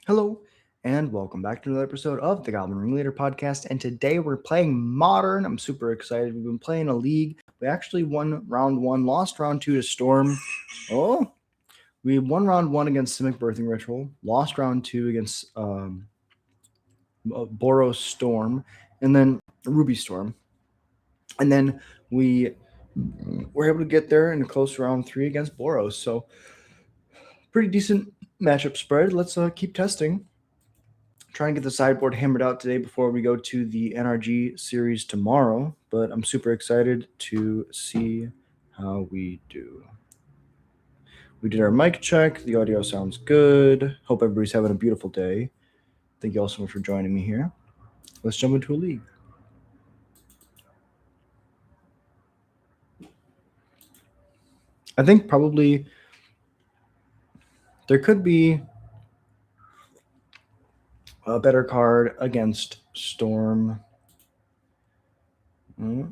Hello, and welcome back to another episode of the Goblin Ringleader podcast. And today we're playing Modern. I'm super excited. We've been playing a league. We actually won round one, lost round two to Storm. Oh, we won round one against Simic Birthing Ritual, lost round two against Boros Storm, and then Ruby Storm. And then we were able to get there in a close round three against Boros. So, pretty decent matchup spread. Let's keep testing. Try and get the sideboard hammered out today before we go to the NRG series tomorrow, but I'm super excited to see how we do. We did our mic check. The audio sounds good. Hope everybody's having a beautiful day. Thank you all so much for joining me here. Let's jump into a league. I think probably there could be a better card against Storm. Make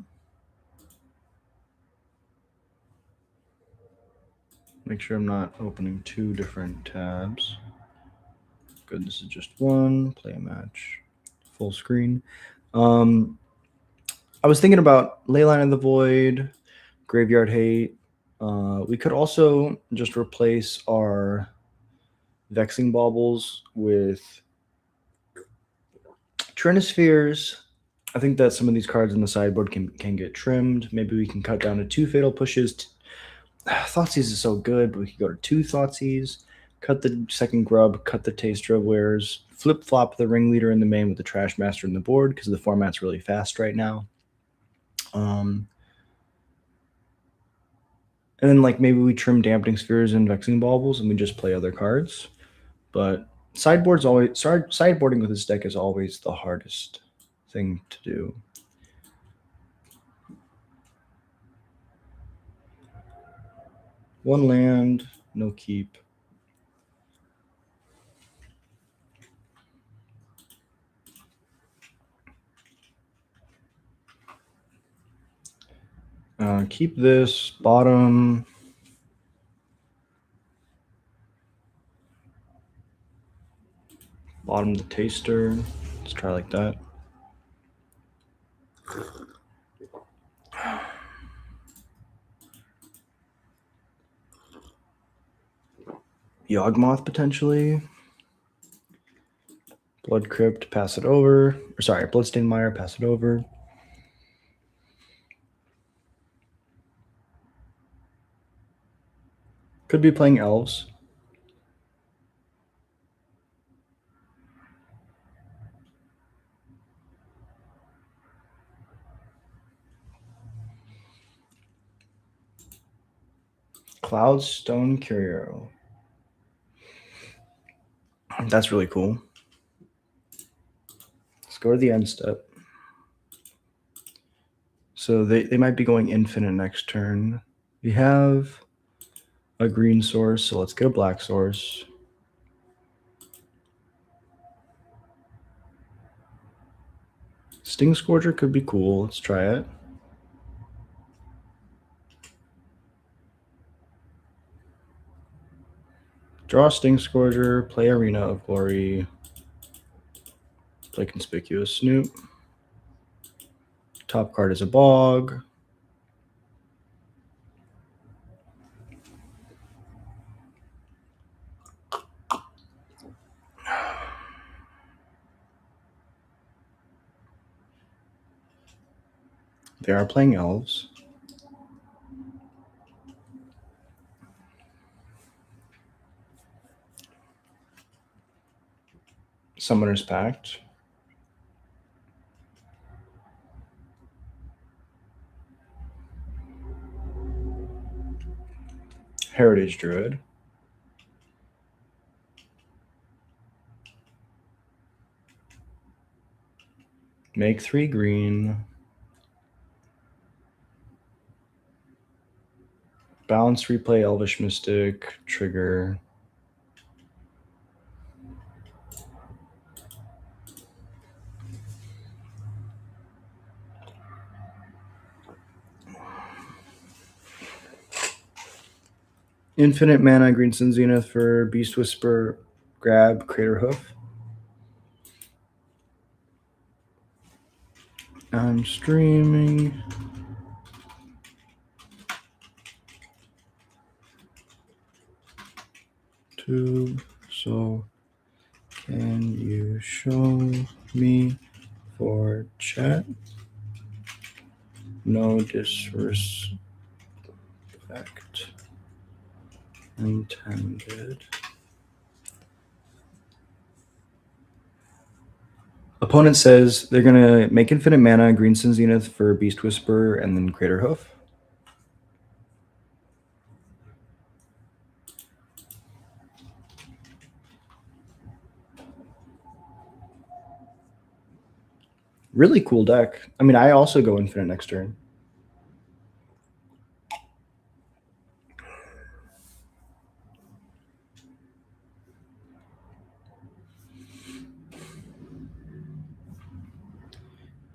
sure I'm not opening two different tabs. Good, this is just one. Play a match. Full screen. I was thinking about Leyline of the Void, Graveyard Hate. We could also just replace our Vexing Baubles with Trinispheres. I think that some of these cards in the sideboard can get trimmed. Maybe we can cut down to 2 Fatal Pushes. Thoughtseize is so good, but we could go to 2 Thoughtseize, cut the second Grub, cut the Taster of Wares, flip-flop the Ringleader in the main with the Trash Master in the board because the format's really fast right now. And then maybe we trim Dampening Spheres and Vexing Baubles and we just play other cards. But sideboarding with this deck is always the hardest thing to do. One land, no keep. Keep this bottom. Bottom the Taster. Let's try like that. Yawgmoth potentially. Blood Crypt, pass it over. Or sorry, Bloodstained Mire, pass it over. Could be playing Elves. Cloudstone Curio. That's really cool. Let's go to the end step. So they might be going infinite next turn. We have a green source, so let's get a black source. Sting Scourger could be cool. Let's try it. Draw Sting Scourger, play Arena of Glory, play Conspicuous Snoop. Top card is a Bog. They are playing Elves. Summoner's Pact. Heritage Druid. Make 3 green. Balance, replay Elvish Mystic, trigger. Infinite mana, Green Sun Zenith for Beast Whisper, Grab, Crater Hoof. I'm streaming. Tube, so can you show me for chat? No disrespect intended. Opponent says they're going to make infinite mana, Green Sun Zenith for Beast Whisperer, and then Crater Hoof. Really cool deck. I mean, I also go infinite next turn.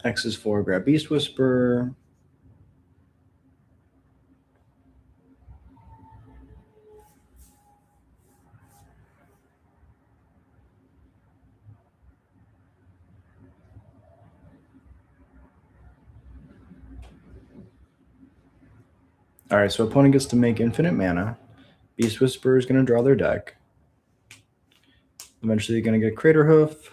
X is 4, grab Beast Whisperer. All right, so opponent gets to make infinite mana. Beast Whisperer is going to draw their deck. Eventually, you're going to get Crater Hoof.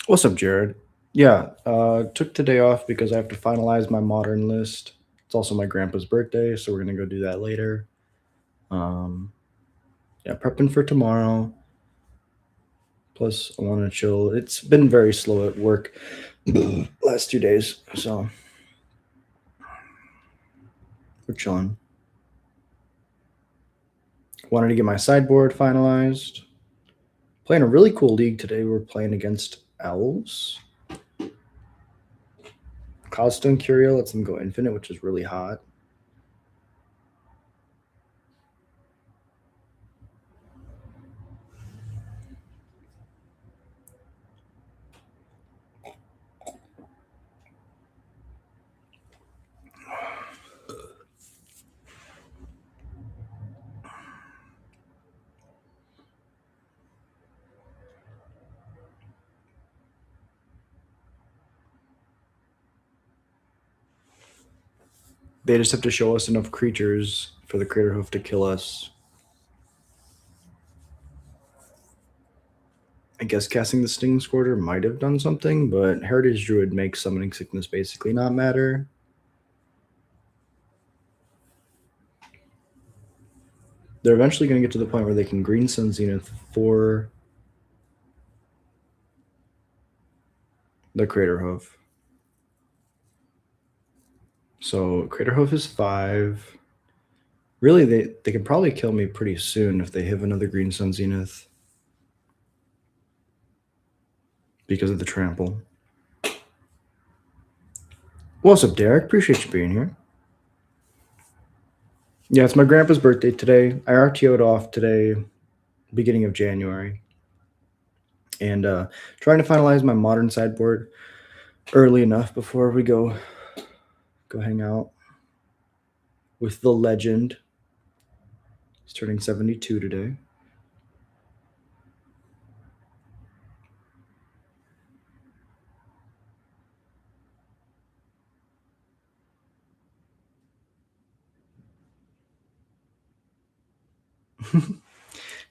What's up, Jared? Yeah, took today off because I have to finalize my modern list. It's also my grandpa's birthday, so we're gonna go do that later. Yeah, prepping for tomorrow. Plus, I want to chill. It's been very slow at work last 2 days, so we're chilling. Wanted to get my sideboard finalized. Playing a really cool league today. We're playing against Elves. Cloudstone Curio lets them go infinite, which is really hot. They just have to show us enough creatures for the Crater Hoof to kill us. I guess casting the Sting Squirter might have done something, but Heritage Druid makes Summoning Sickness basically not matter. They're eventually going to get to the point where they can Green Sun Zenith for the Crater Hoof. So Crater Hoof is 5. Really, they can probably kill me pretty soon if they have another Green Sun Zenith because of the trample. What's up, Derek? Appreciate you being here. Yeah, it's my grandpa's birthday today. I RTO'd off today, beginning of January. And trying to finalize my modern sideboard early enough before we go hang out with the legend. He's turning 72 today.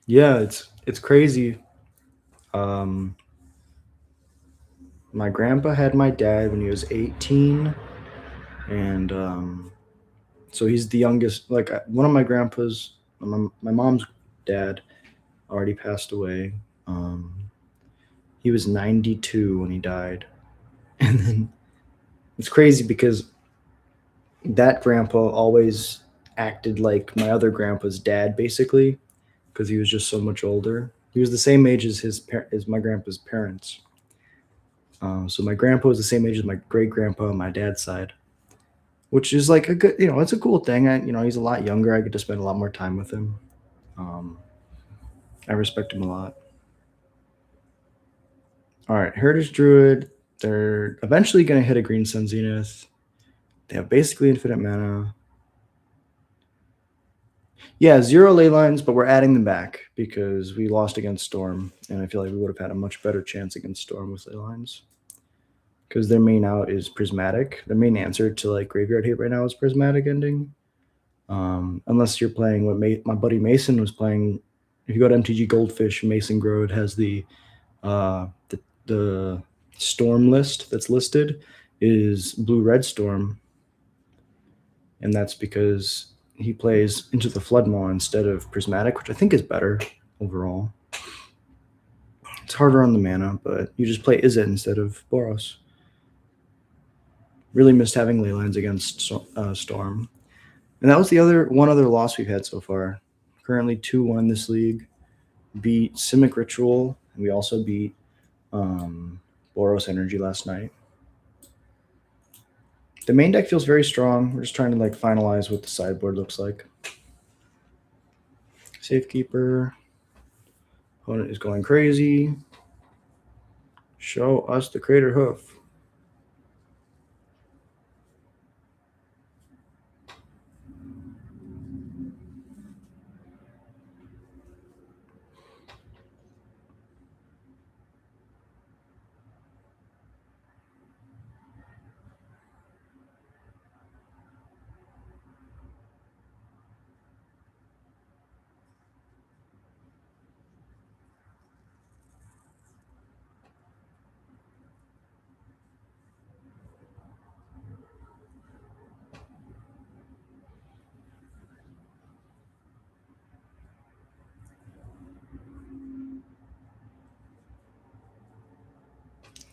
Yeah, it's crazy. My grandpa had my dad when he was 18, and so he's the youngest. Like one of my grandpas, my mom's dad, already passed away. He was 92 when he died, and then it's crazy because that grandpa always acted like my other grandpa's dad, basically, because he was just so much older. He was the same age as my grandpa's parents. So my grandpa was the same age as my great grandpa on my dad's side. which is like a good, it's a cool thing. He's a lot younger. I get to spend a lot more time with him. I respect him a lot. All right, Heritage Druid. They're eventually going to hit a Green Sun Zenith. They have basically infinite mana. Yeah, 0 ley lines, but we're adding them back because we lost against Storm, and I feel like we would have had a much better chance against Storm with ley lines. Because their main out is Prismatic. The main answer to like Graveyard Hate right now is Prismatic ending. Unless you're playing what my buddy Mason was playing. If you go to MTG Goldfish, Mason Grode has the Storm list that's listed is Blue-Red Storm. And that's because he plays Into the Floodmaw instead of Prismatic, which I think is better overall. It's harder on the mana, but you just play Izzet instead of Boros. Really missed having Leylines against Storm. And that was one other loss we've had so far. Currently 2-1 in this league. Beat Simic Ritual, and we also beat Boros Energy last night. The main deck feels very strong. We're just trying to like finalize what the sideboard looks like. Safekeeper. Opponent is going crazy. Show us the Crater Hoof.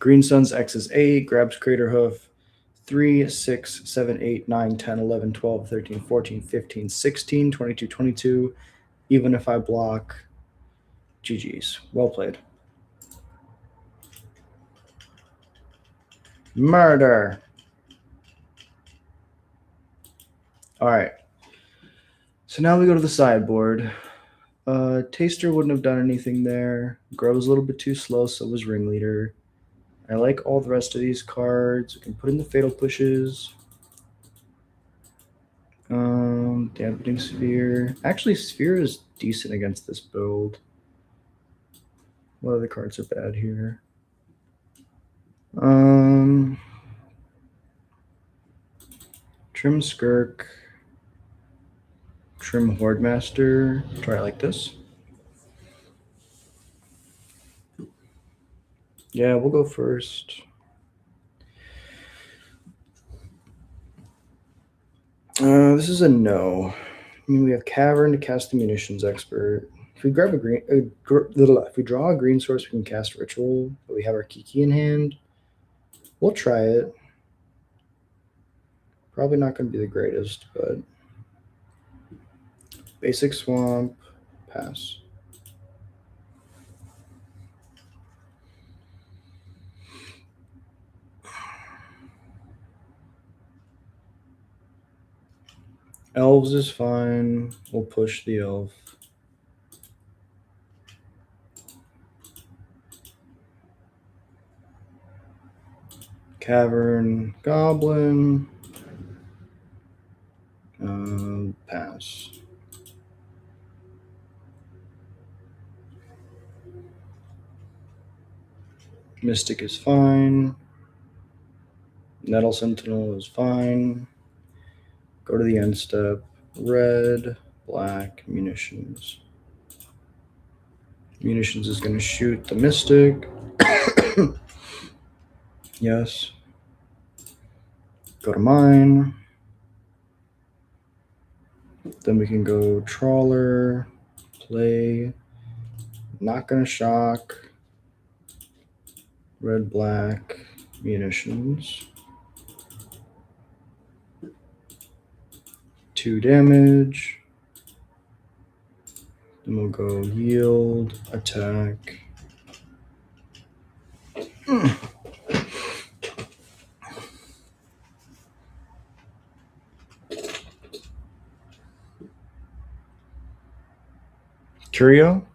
Green Sun's X is 8, grabs Crater Hoof. 3, 6, 7, 8, 9, 10, 11, 12, 13, 14, 15, 16, 22, 22. Even if I block, GG's. Well played. Murder. All right. So now we go to the sideboard. Taster wouldn't have done anything there. Grows a little bit too slow, so was Ringleader. I like all the rest of these cards. We can put in the Fatal Pushes. Dampening Sphere. Actually, Sphere is decent against this build. What other cards are bad here? Trim Skirk. Trim Horde Master. Try it like this. Yeah, we'll go first. This is a no. I mean, we have Cavern to cast the Munitions Expert. If we grab if we draw a green source, we can cast Ritual, but we have our Kiki in hand. We'll try it. Probably not going to be the greatest, but basic Swamp, pass. Elves is fine. We'll push the elf. Cavern, Goblin. Pass. Mystic is fine. Nettle Sentinel is fine. Go to the end step. Red, black, Munitions. Munitions is going to shoot the Mystic. Yes. Go to mine. Then we can go Trawler, play, not going to shock, red, black, Munitions. 2 damage. Then we'll go yield, attack. Curio.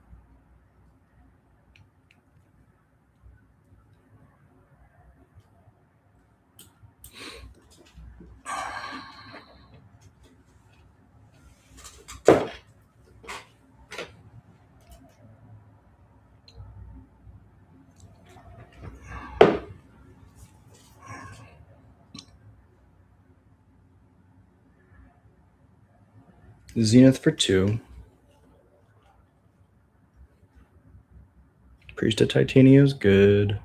Zenith for 2. Priest of Titania is good.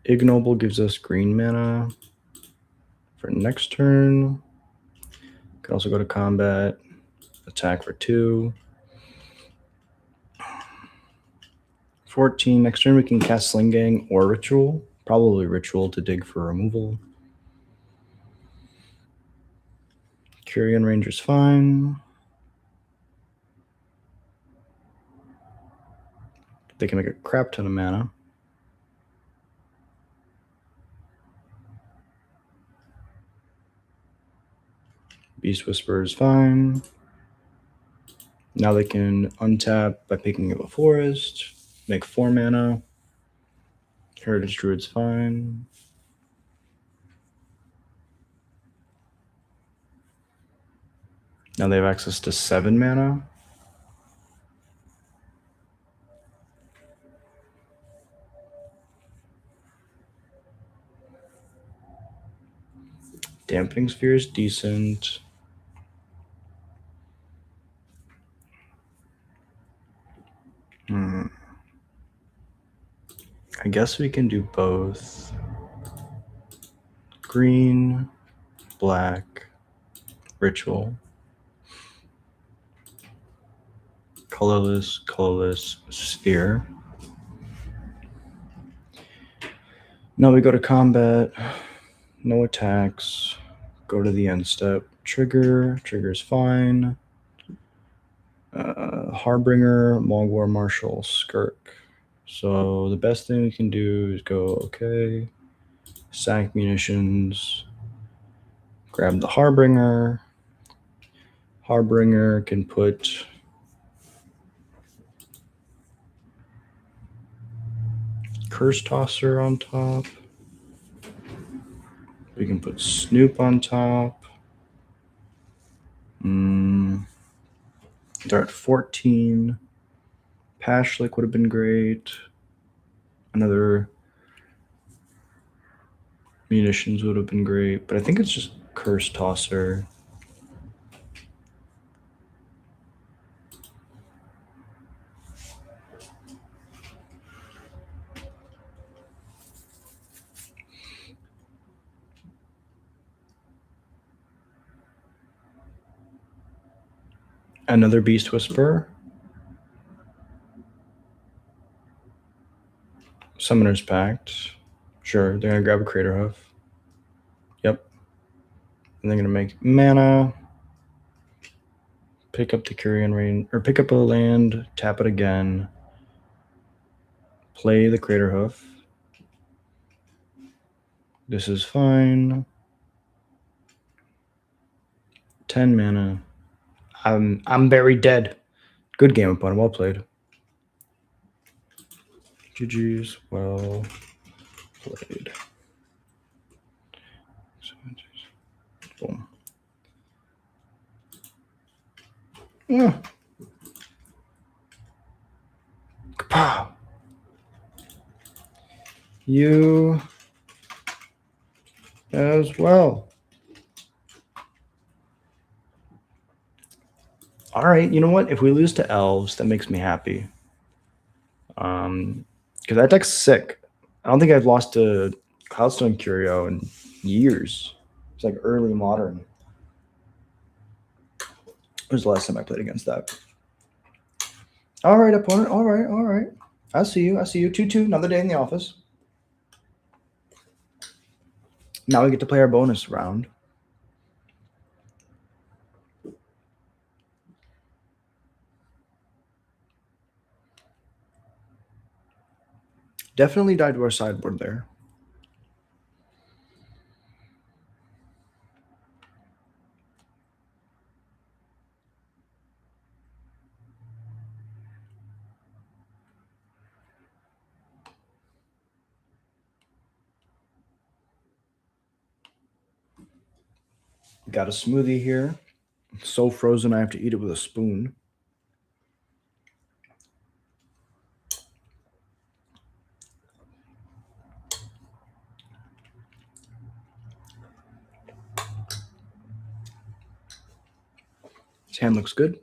Ignoble gives us green mana for next turn. Can also go to combat. Attack for 2. 14. Next turn we can cast Sling Gang or Ritual. Probably Ritual to dig for removal. Curion Ranger's fine. They can make a crap ton of mana. Beast Whisperer is fine. Now they can untap by picking up a forest, make 4 mana. Heritage Druid's fine. Now they have access to 7 mana. Dampening Sphere is decent. I guess we can do both. Green, black, Ritual. Colorless, Sphere. Now we go to combat. No attacks. Go to the end step. Trigger's fine. Harbinger, Mogwar, Marshal, Skirk. So the best thing we can do is go, okay, sack munitions, grab the Harbinger. Harbinger can put Curse Tosser on top. We can put Snoop on top. They're at 14. Pashlik would have been great. Another munitions would have been great, but I think it's just Curse Tosser. Another Beast Whisperer. Summoner's Pact. Sure, they're going to grab a Crater Hoof. Yep. And they're going to make mana. Pick up the Curion Rain, or pick up a land, tap it again. Play the Crater Hoof. This is fine. 10 mana. I'm very dead. Good game, opponent. Well played. GG's. Well played. Boom. Yeah. Kapow. You as well. All right, you know what? If we lose to elves, that makes me happy. Because that deck's sick. I don't think I've lost to Cloudstone Curio in years. It's like early modern. When was the last time I played against that? All right, opponent. All right. I see you. 2-2. Another day in the office. Now we get to play our bonus round. Definitely died to our sideboard there. Got a smoothie here. So frozen, I have to eat it with a spoon. His hand looks good.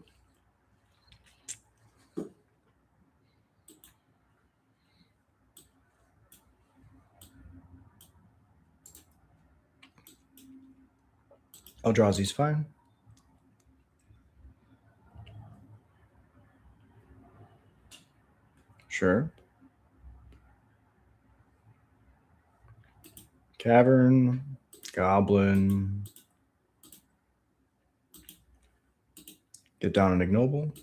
Eldrazi's fine. Sure. Cavern, Goblin. Get down an Ignoble.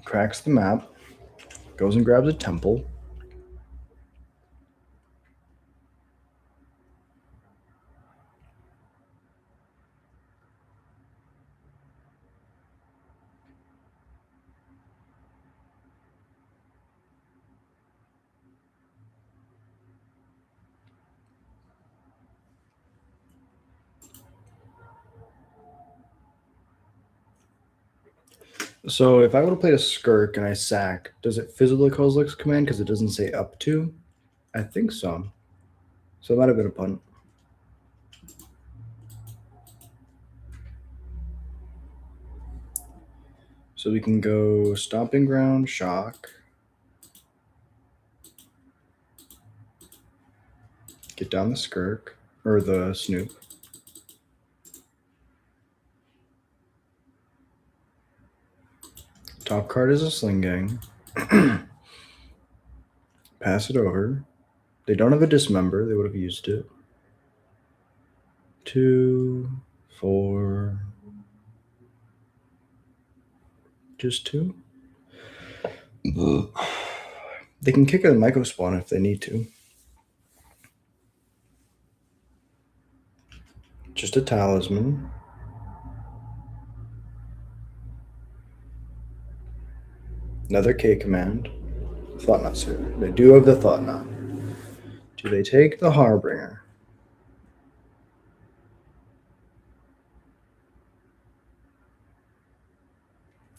Cracks the map. Goes and grabs a temple. So if I would have played a Skirk and I sack, does it fizzle the Kozilek's command because it doesn't say up to? I think so. So it might have been a punt. So we can go Stomping Ground, Shock. Get down the Skirk, or the Snoop. Top card is a Sling Gang. Pass it over. They don't have a Dismember. They would have used it. 2, 4. Just 2. They can kick a Myco Spawn if they need to. Just a Talisman. Another K command. Thought Knot, sir. They do have the Thought Knot. Do they take the Harbinger?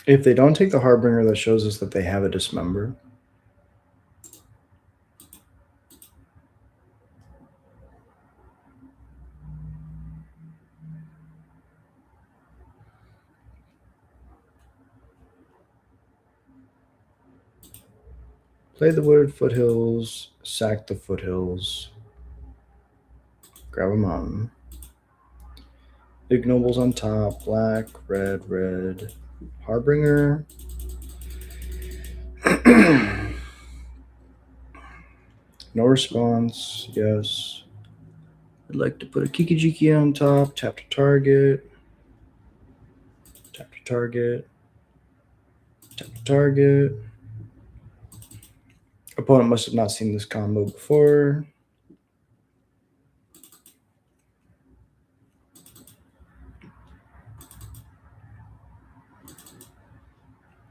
If they don't take the Harbinger, that shows us that they have a Dismember. Play the Wooded Foothills, sack the Foothills, grab a mountain. Ignobles on top, black, red, Harbinger. No response, yes. I'd like to put a Kikijiki on top, tap to target, tap to target, tap to target. Opponent must have not seen this combo before.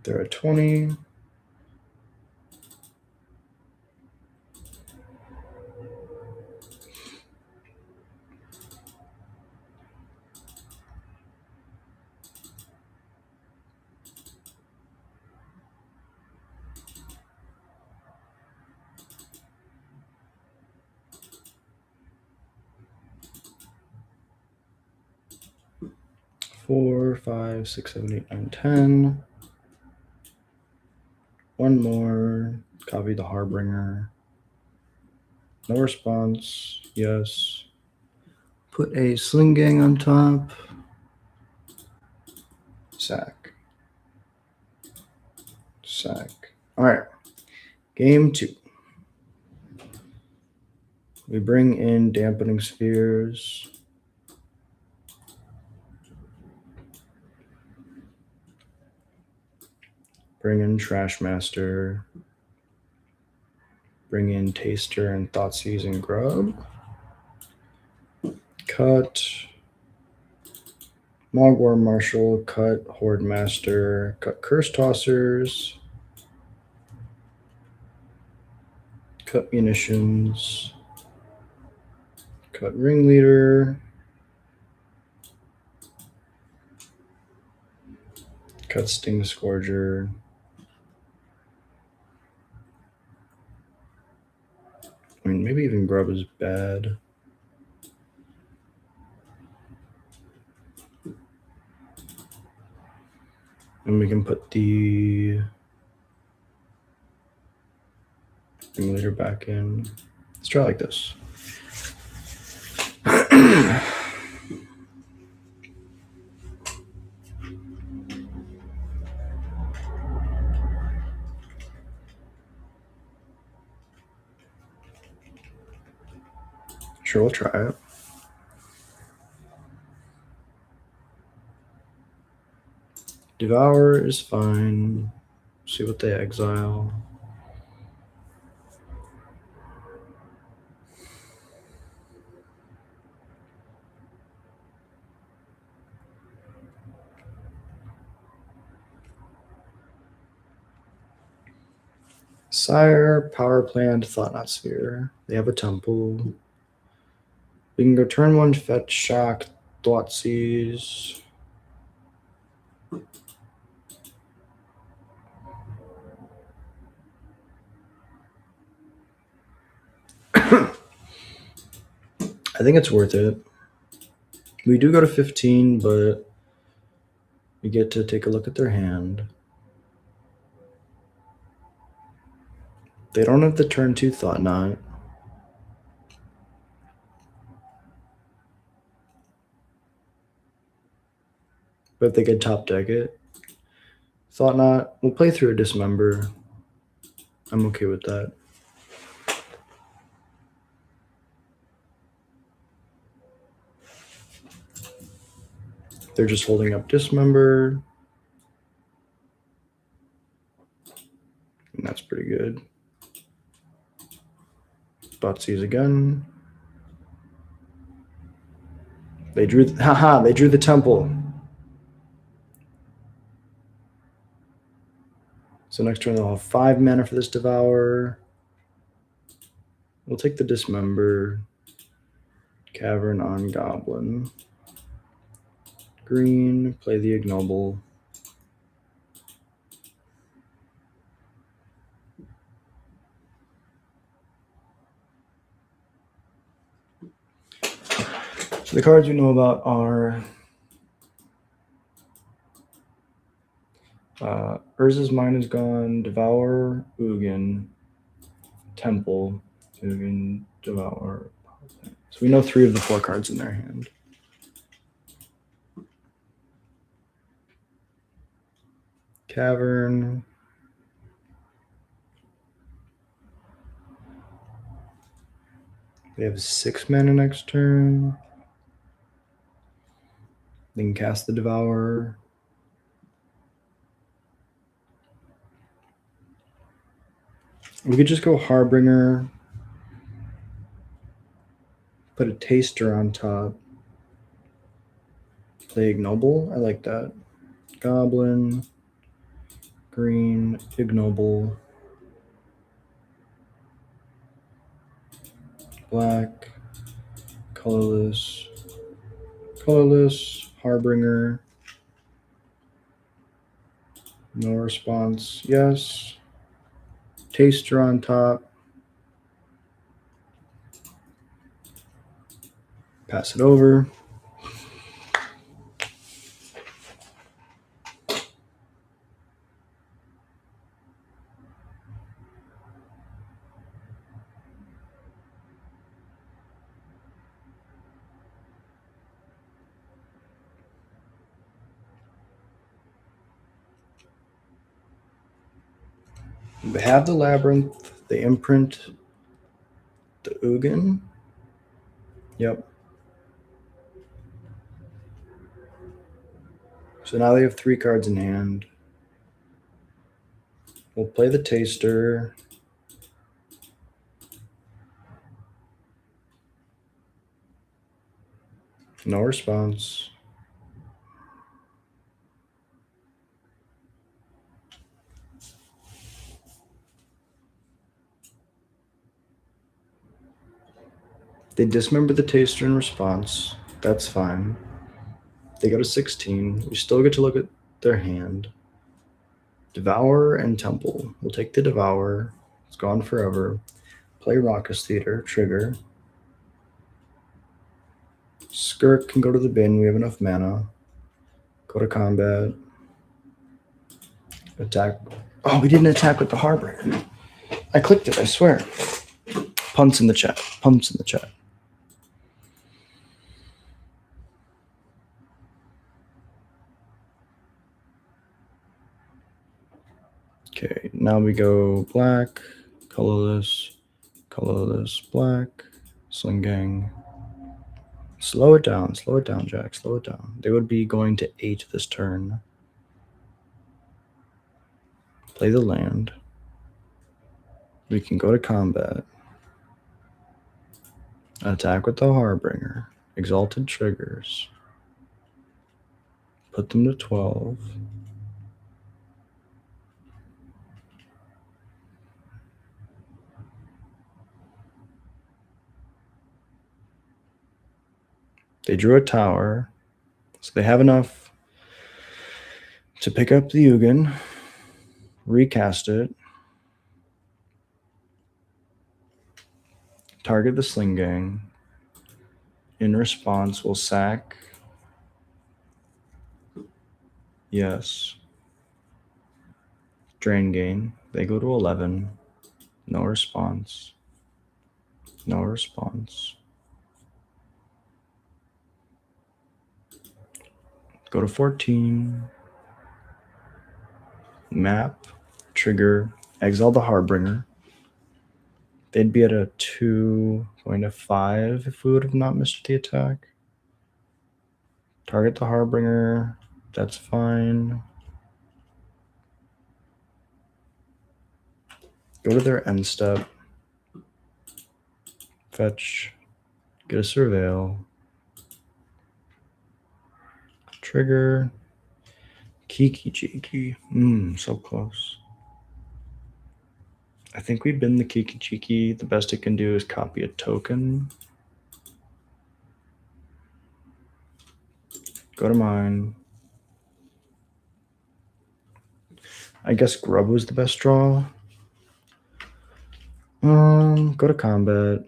They're at 20. Four, 5, 6, 7, 8, 9, 10. One more. Copy the Harbinger. No response. Yes. Put a Sling Gang on top. Sack. Sack. All right. Game 2. We bring in Dampening Spheres. Bring in Trashmaster. Bring in Taster and Thoughtseize and Grub. Cut. Mogwar Marshal, cut Horde Master, cut Curse Tossers, cut Munitions, cut Ringleader, cut Sting Scourger, I mean, maybe even Grub is bad. And we can put the Ringleader back in. Let's try like this. Sure, we'll try it. Devour is fine. See what they exile. Sire, Power Plant, Thought Not Sphere. They have a temple. We can go turn 1, fetch, shock, Thoughtseize. I think it's worth it. We do go to 15, but we get to take a look at their hand. They don't have the turn 2 Thought Knot. But they could top deck it. Thought Knot. We'll play through a Dismember. I'm okay with that. They're just holding up Dismember. And that's pretty good. Thoughtseize again. They drew they drew the temple. So next turn they'll have 5 mana for this Devour. We'll take the Dismember. Cavern on Goblin. Green, play the Ignoble. So the cards we know about are Urza's Mind is gone, Devour, Ugin, Temple, Ugin, Devour. So we know 3 of the 4 cards in their hand. Cavern. They have 6 mana next turn. They can cast the Devour. We could just go Harbinger. Put a Taster on top. Play Ignoble. I like that. Goblin. Green. Ignoble. Black. Colorless. Colorless. Harbinger. No response. Yes. Taster on top. Pass it over. We have the Labyrinth, the Imprint, the Ugin. Yep. So now they have 3 cards in hand. We'll play the Taster. No response. They dismember the taster in response. That's fine. They go to 16. We still get to look at their hand. Devour and Temple. We'll take the Devour. It's gone forever. Play Raucous Theater. Trigger. Skirk can go to the bin. We have enough mana. Go to combat. Attack. Oh, we didn't attack with the Harbinger. I clicked it, I swear. Punts in the chat. Punts in the chat. Okay, now we go black, colorless, black, Sling Gang. Slow it down, Jack, slow it down. They would be going to 8 this turn. Play the land. We can go to combat. Attack with the Harbinger. Exalted triggers. Put them to 12. They drew a tower, so they have enough to pick up the Ugin, recast it, target the Sling Gang. In response, we'll sack. Yes. Drain Gain. They go to 11. No response. No response. Go to 14. Map. Trigger. Exile the Harbinger. They'd be at a 2, going to 5 if we would have not missed the attack. Target the Harbinger. That's fine. Go to their end step. Fetch. Get a Surveil. Trigger. Kiki Cheeky. So close. I think we bin the Kiki Cheeky. The best it can do is copy a token. Go to mine. I guess Grub was the best draw. Go to combat.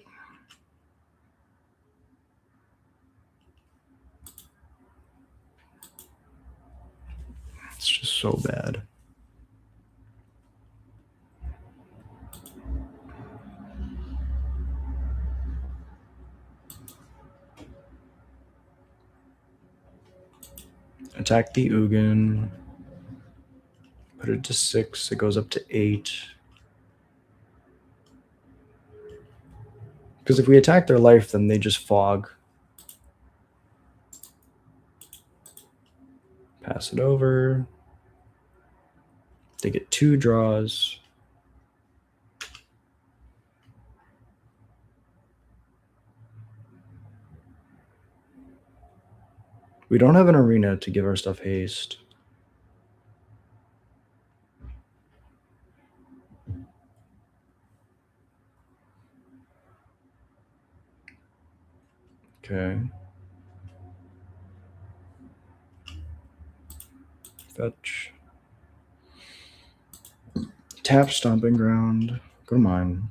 It's just so bad. Attack the Ugin. Put it to 6. It goes up to 8. Because if we attack their life, then they just fog. Pass it over. They get 2 draws. We don't have an arena to give our stuff haste. Okay. Fetch. Tap Stomping Ground. Go to mine.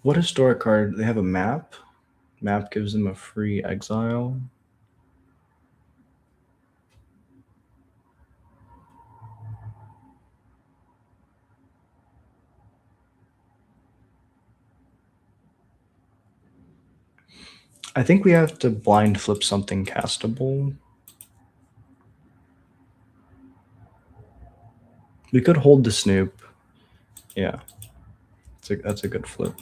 What historic card? They have a map. Map gives them a free exile. I think we have to blind flip something castable. We could hold the Snoop. Yeah. That's a good flip.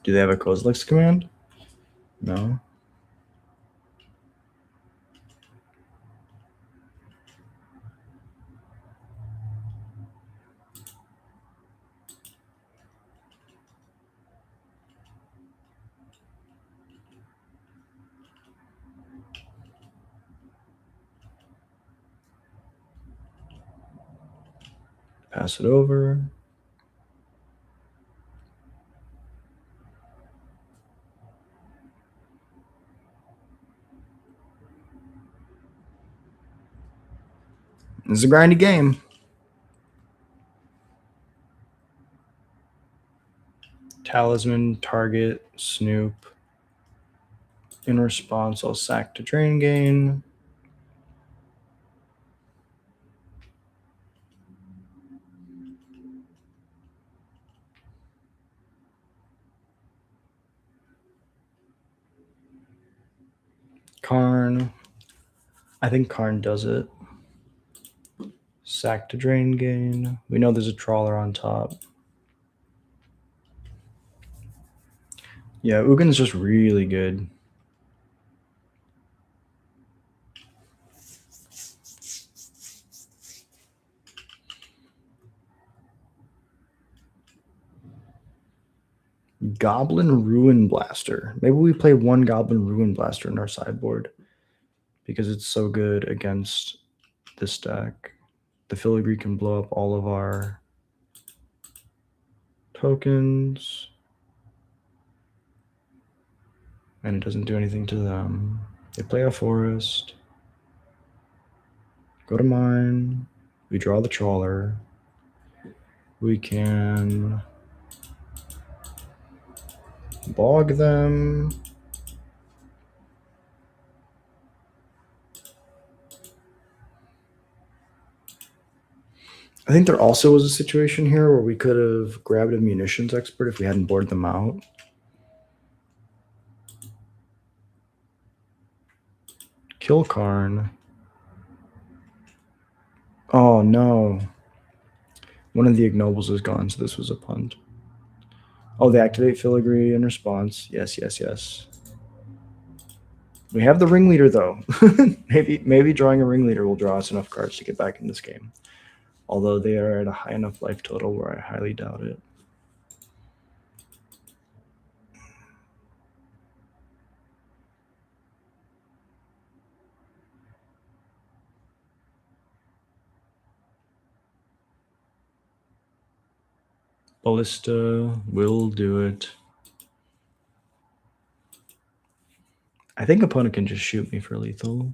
Do they have a Kozilek's command? No. Pass it over. It's a grindy game. Talisman, target, Snoop. In response, I'll sack to drain gain. Karn. I think Karn does it. Sack to drain gain. We know there's a trawler on top. Yeah, Ugin's just really good. Goblin Ruin Blaster. Maybe we play one Goblin Ruin Blaster in our sideboard because it's so good against this deck. The filigree can blow up all of our tokens, and it doesn't do anything to them. They play a forest. Go to mine. We draw the trawler. We can bog them. I think there also was a situation here where we could have grabbed a munitions expert if we hadn't boarded them out. Kill Karn. Oh no. One of the ignobles is gone, so this was a punt. Oh, they activate filigree in response. Yes, yes, yes. We have the ringleader though. maybe drawing a ringleader will draw us enough cards to get back in this game. Although they are at a high enough life total where I highly doubt it. Ballista will do it. I think opponent can just shoot me for lethal.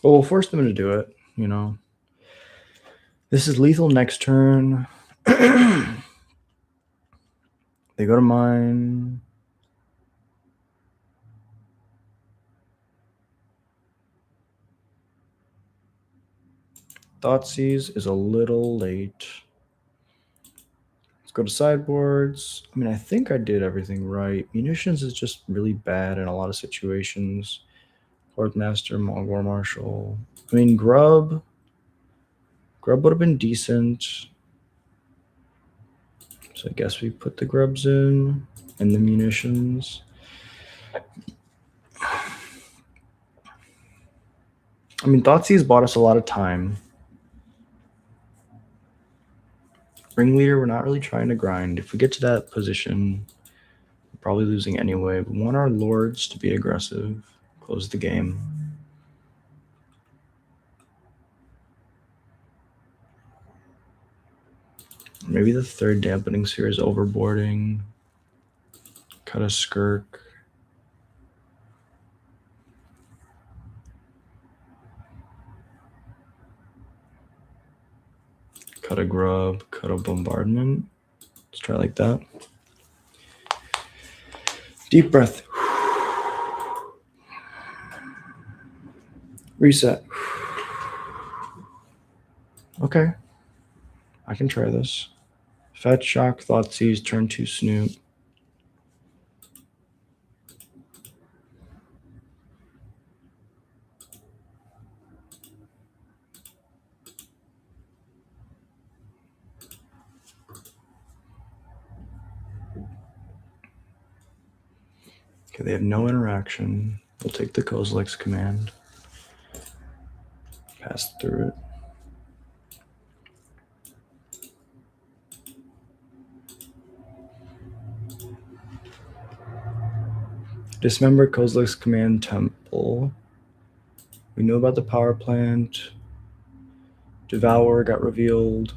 Well, we'll force them to do it, you know. This is lethal next turn. They go to mine. Thoughtseize is a little late. Let's go to sideboards. I mean, I think I did everything right. Munitions is just really bad in a lot of situations. Lord Master, War Marshal. I mean, Grub would have been decent. So I guess we put the grubs in and the munitions. I mean, Thoughtseize bought us a lot of time. Ringleader, we're not really trying to grind. If we get to that position, we're probably losing anyway. We want our lords to be aggressive. Close the game. Maybe the third dampening sphere is overboarding. Cut a skirk. Cut a grub, cut a bombardment. Let's try like that. Deep breath. Reset. Okay. I can try this. Fetch, shock, Thoughtseize, turn 2 Snoop. Okay, they have no interaction. We'll take the Kozilek's command. Pass through it. Dismember Kozilek's command temple. We know about the power plant. Devour got revealed.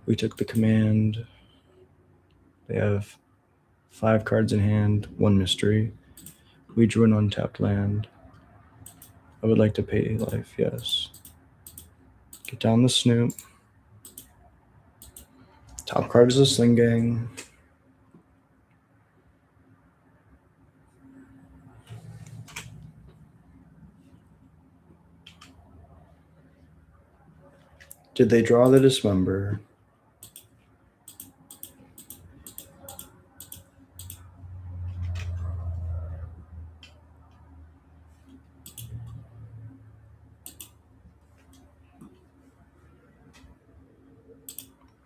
We took the command. They have 5 cards in hand, 1 mystery. We drew an untapped land. I would like to pay life, yes. Get down the Snoop. Top card is a Sling Gang. Did they draw the Dismember?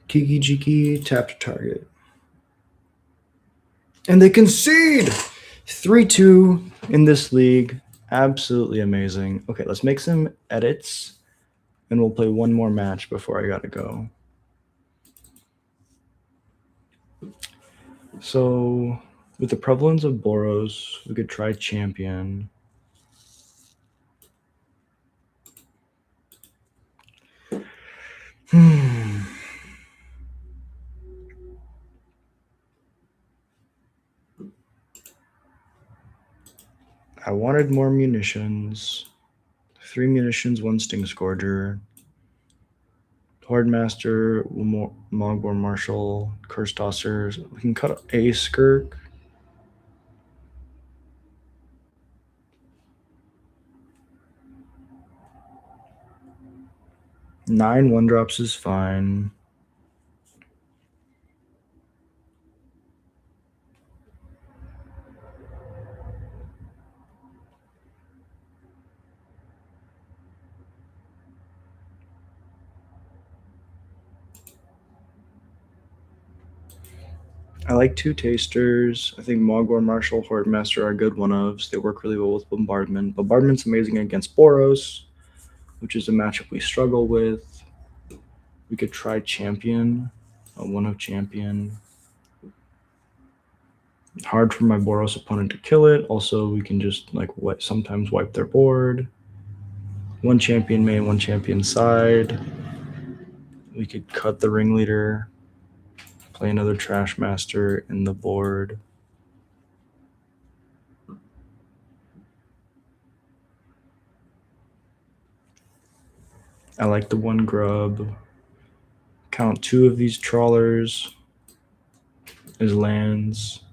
Kiki Jiki, tap to target. And they concede! 3-2 in this league. Absolutely amazing. Okay, let's make some edits, and we'll play one more match before I gotta go. So, with the prevalence of Boros, we could try Champion. I wanted more munitions. 3 munitions, 1 Sting Scourger. Hordemaster, Mogwar Marshal, Curse Tossers. We can cut a Skirk. 9 1-drops is fine. I like 2 Tasters. I think Mogwar Marshal, Hordemaster are good one-ofs. They work really well with Bombardment. Bombardment's amazing against Boros, which is a matchup we struggle with. We could try Champion, a 1-of Champion. Hard for my Boros opponent to kill it. Also, we can just sometimes wipe their board. 1 Champion main, 1 Champion side. We could cut the Ringleader, play another Trash Master in the board. I like the 1 grub. Count 2 of these trawlers as lands.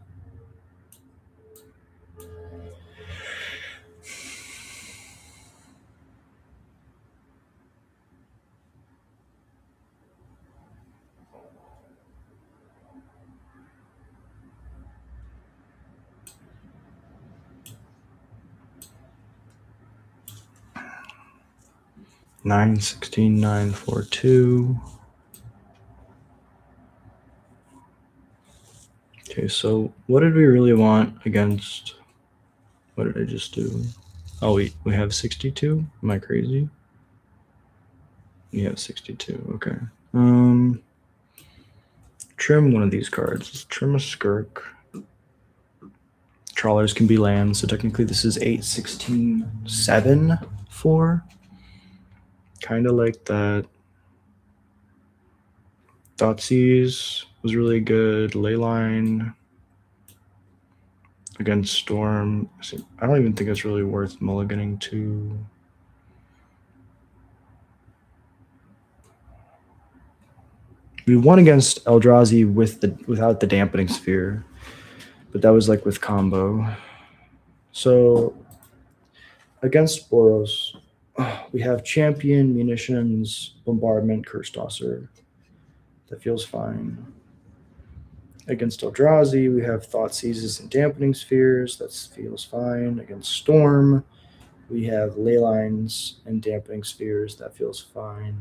Nine 16 9 4 2. Okay, so what did we really want against? What did I just do? Oh, we have 62. Am I crazy? We have 62. Okay. Trim one of these cards. Let's trim a Skirk. Trawlers can be lands, so technically this is 8 16 7 4. Kind of like that. Thoughtseize was really good. Leyline against Storm. I don't even think it's really worth mulliganing to. We won against Eldrazi without the Dampening Sphere, but that was like with combo. So against Boros, we have Champion, Munitions, Bombardment, Curse Tosser. That feels fine. Against Eldrazi, we have Thought Seizes and Dampening Spheres. That feels fine. Against Storm, we have Leylines and Dampening Spheres. That feels fine.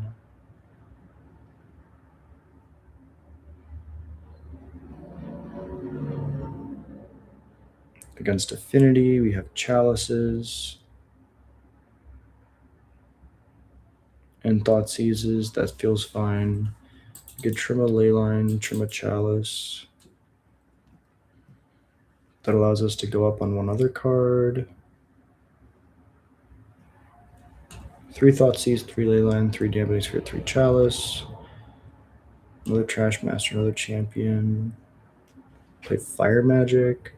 Against Affinity, we have Chalices and Thoughtseizes. That feels fine. We could trim a Leyline, trim a Chalice. That allows us to go up on one other card. 3 Thoughtseize, 3 Leyline, 3 Dampening Sphere, 3 Chalice. Another Trash Master, another Champion. Play Fire Magic.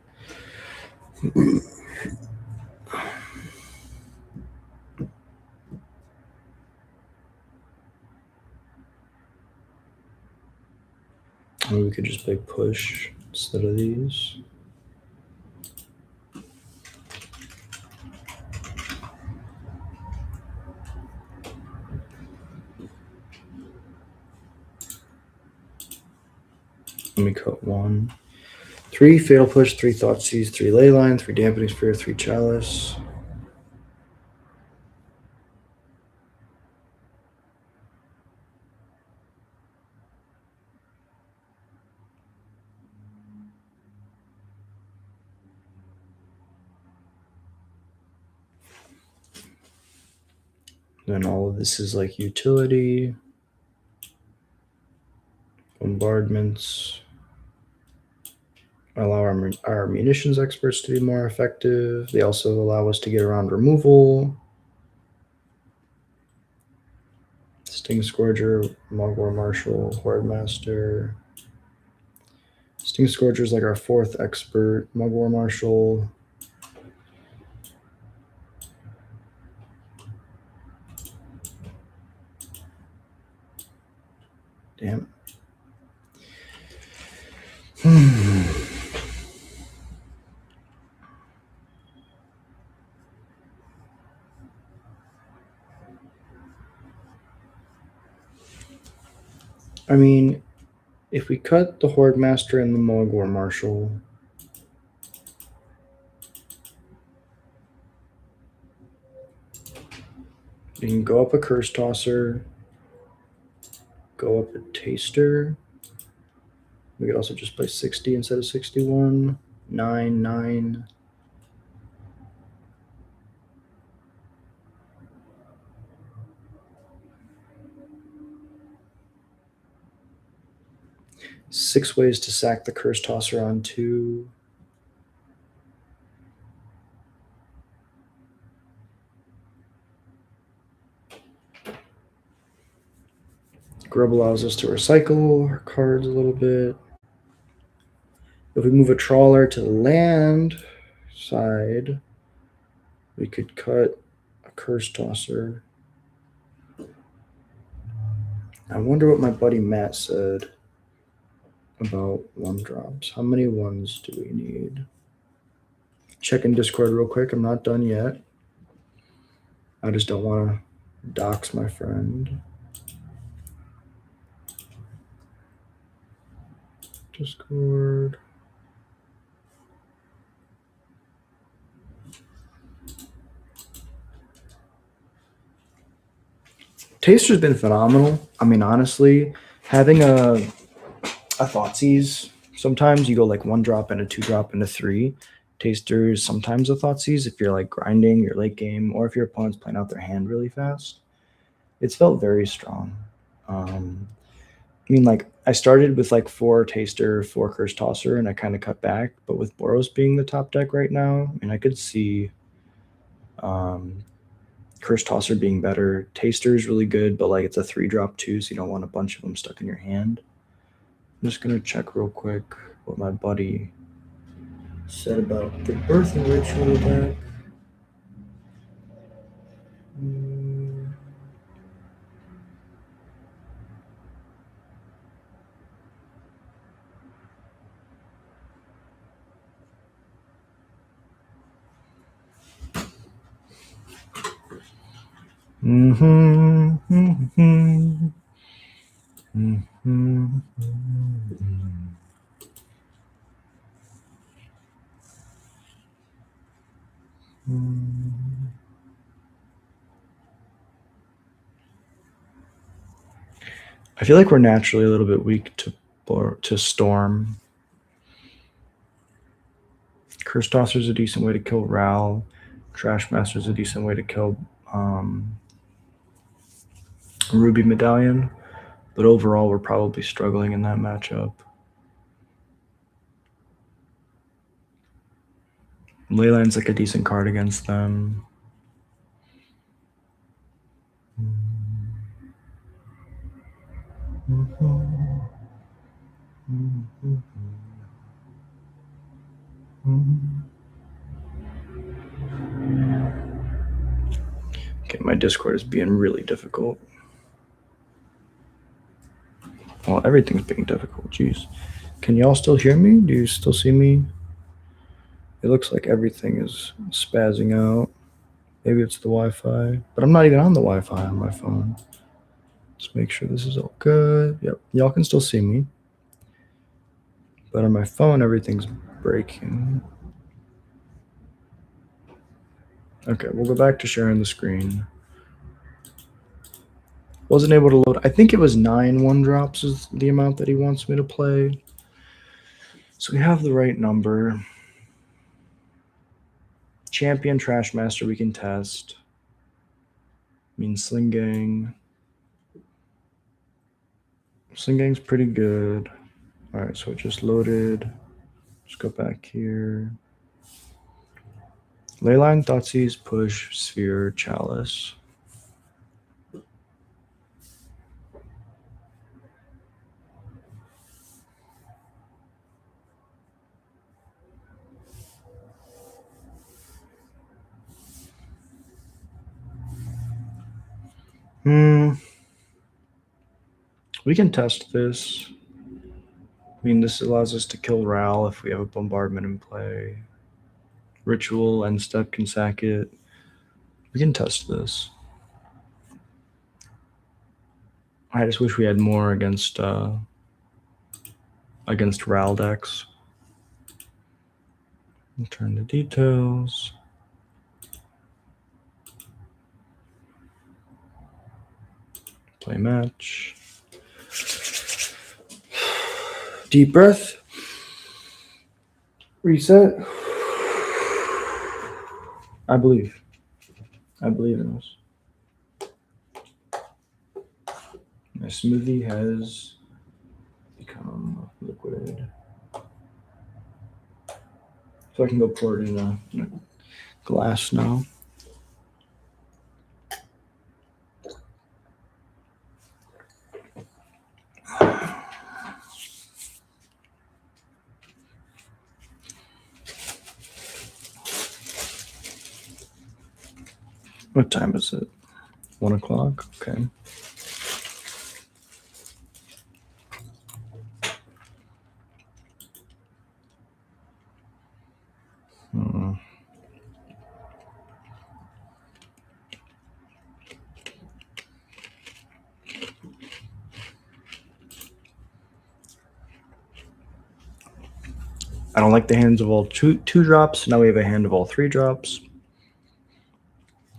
Or we could just play Push instead of these. Let me cut 1. 3 Fatal Push, 3 Thoughtseize, 3 Leyline, 3 Dampening Sphere, 3 Chalice. Then all of this is like utility, bombardments, allow our munitions experts to be more effective. They also allow us to get around removal. Sting Scourger, Mogwar Marshal, Horde Master. Sting Scourger is like our 4th expert. Mogwar Marshal. Damn. I mean, if we cut the Horde Master and the Mogwar Marshal, we can go up a Curse Tosser, go up a Taster. We could also just play 60 instead of 61. 9, 9. Six ways to sack the Curse Tosser on 2. Grub allows us to recycle our cards a little bit. If we move a Trawler to the land side, we could cut a Curse Tosser. I wonder what my buddy Matt said about 1-drops. How many 1s do we need? Check in Discord real quick. I'm not done yet. I just don't want to dox my friend. Discord. Taster's been phenomenal. I mean, honestly, having a Thoughtseize, sometimes you go like 1-drop and a 2-drop and a 3. Taster is sometimes a Thoughtseize if you're like grinding your late game or if your opponent's playing out their hand really fast. It's felt very strong. I mean, like I started with like 4 Taster, 4 Curse Tosser, and I kind of cut back. But with Boros being the top deck right now, I mean, I could see Curse Tosser being better. Taster is really good, but like it's a 3-drop too, so you don't want a bunch of them stuck in your hand. I'm just gonna check real quick what my buddy said about the birthing ritual deck. I feel like we're naturally a little bit weak to Storm. Curse Tosser's a decent way to kill Ral. Trash Master's a decent way to kill Ruby Medallion. But overall, we're probably struggling in that matchup. Leyline's like a decent card against them. Okay, my Discord is being really difficult. Well, everything's being difficult. Jeez. Can y'all still hear me? Do you still see me? It looks like everything is spazzing out. Maybe it's the Wi-Fi, but I'm not even on the Wi-Fi on my phone. Let's make sure this is all good. Yep, y'all can still see me. But on my phone, everything's breaking. Okay, we'll go back to sharing the screen. Wasn't able to load. I think it was 9 1-drops is the amount that he wants me to play. So we have the right number. Champion, Trash Master, we can test. Sling Gang. Sling Gang's pretty good. All right, so it just loaded. Let's go back here. Leyline, Thoughtseize, Push, Sphere, Chalice. We can test this. This allows us to kill Ral if we have a bombardment in play. Ritual, end step, can sack it. We can test this. I just wish we had more against Ral decks. Turn to details. Play match. Deep breath. Reset. I believe in us. My smoothie has become liquid. So I can go pour it in a glass now. What time is it? 1 o'clock? Okay. I don't like the hands of all two drops. Now we have a hand of all 3 drops.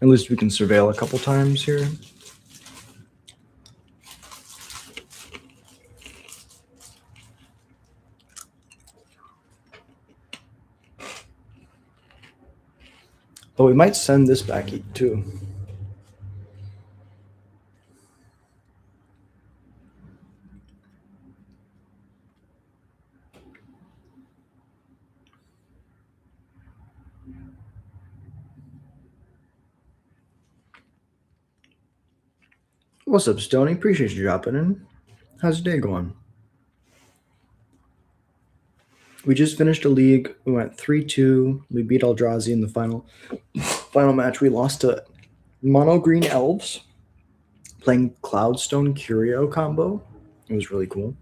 At least we can surveil a couple times here. But we might send this back too. What's up, Stoney? Appreciate you dropping in. How's your day going? We just finished a league. We went 3-2. We beat Eldrazi in the final match. We lost to Mono Green Elves playing Cloudstone Curio combo. It was really cool.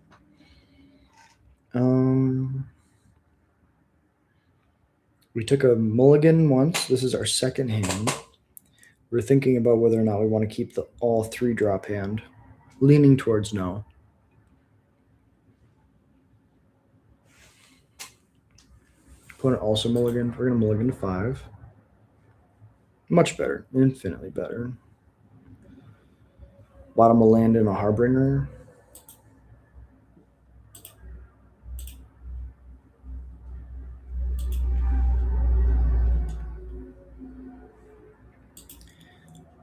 We took a mulligan once. This is our second hand. We're thinking about whether or not we want to keep the all 3-drop hand. Leaning towards no. Opponent also mulligan. We're going to mulligan to 5. Much better. Infinitely better. Bottom will land in a Harbinger.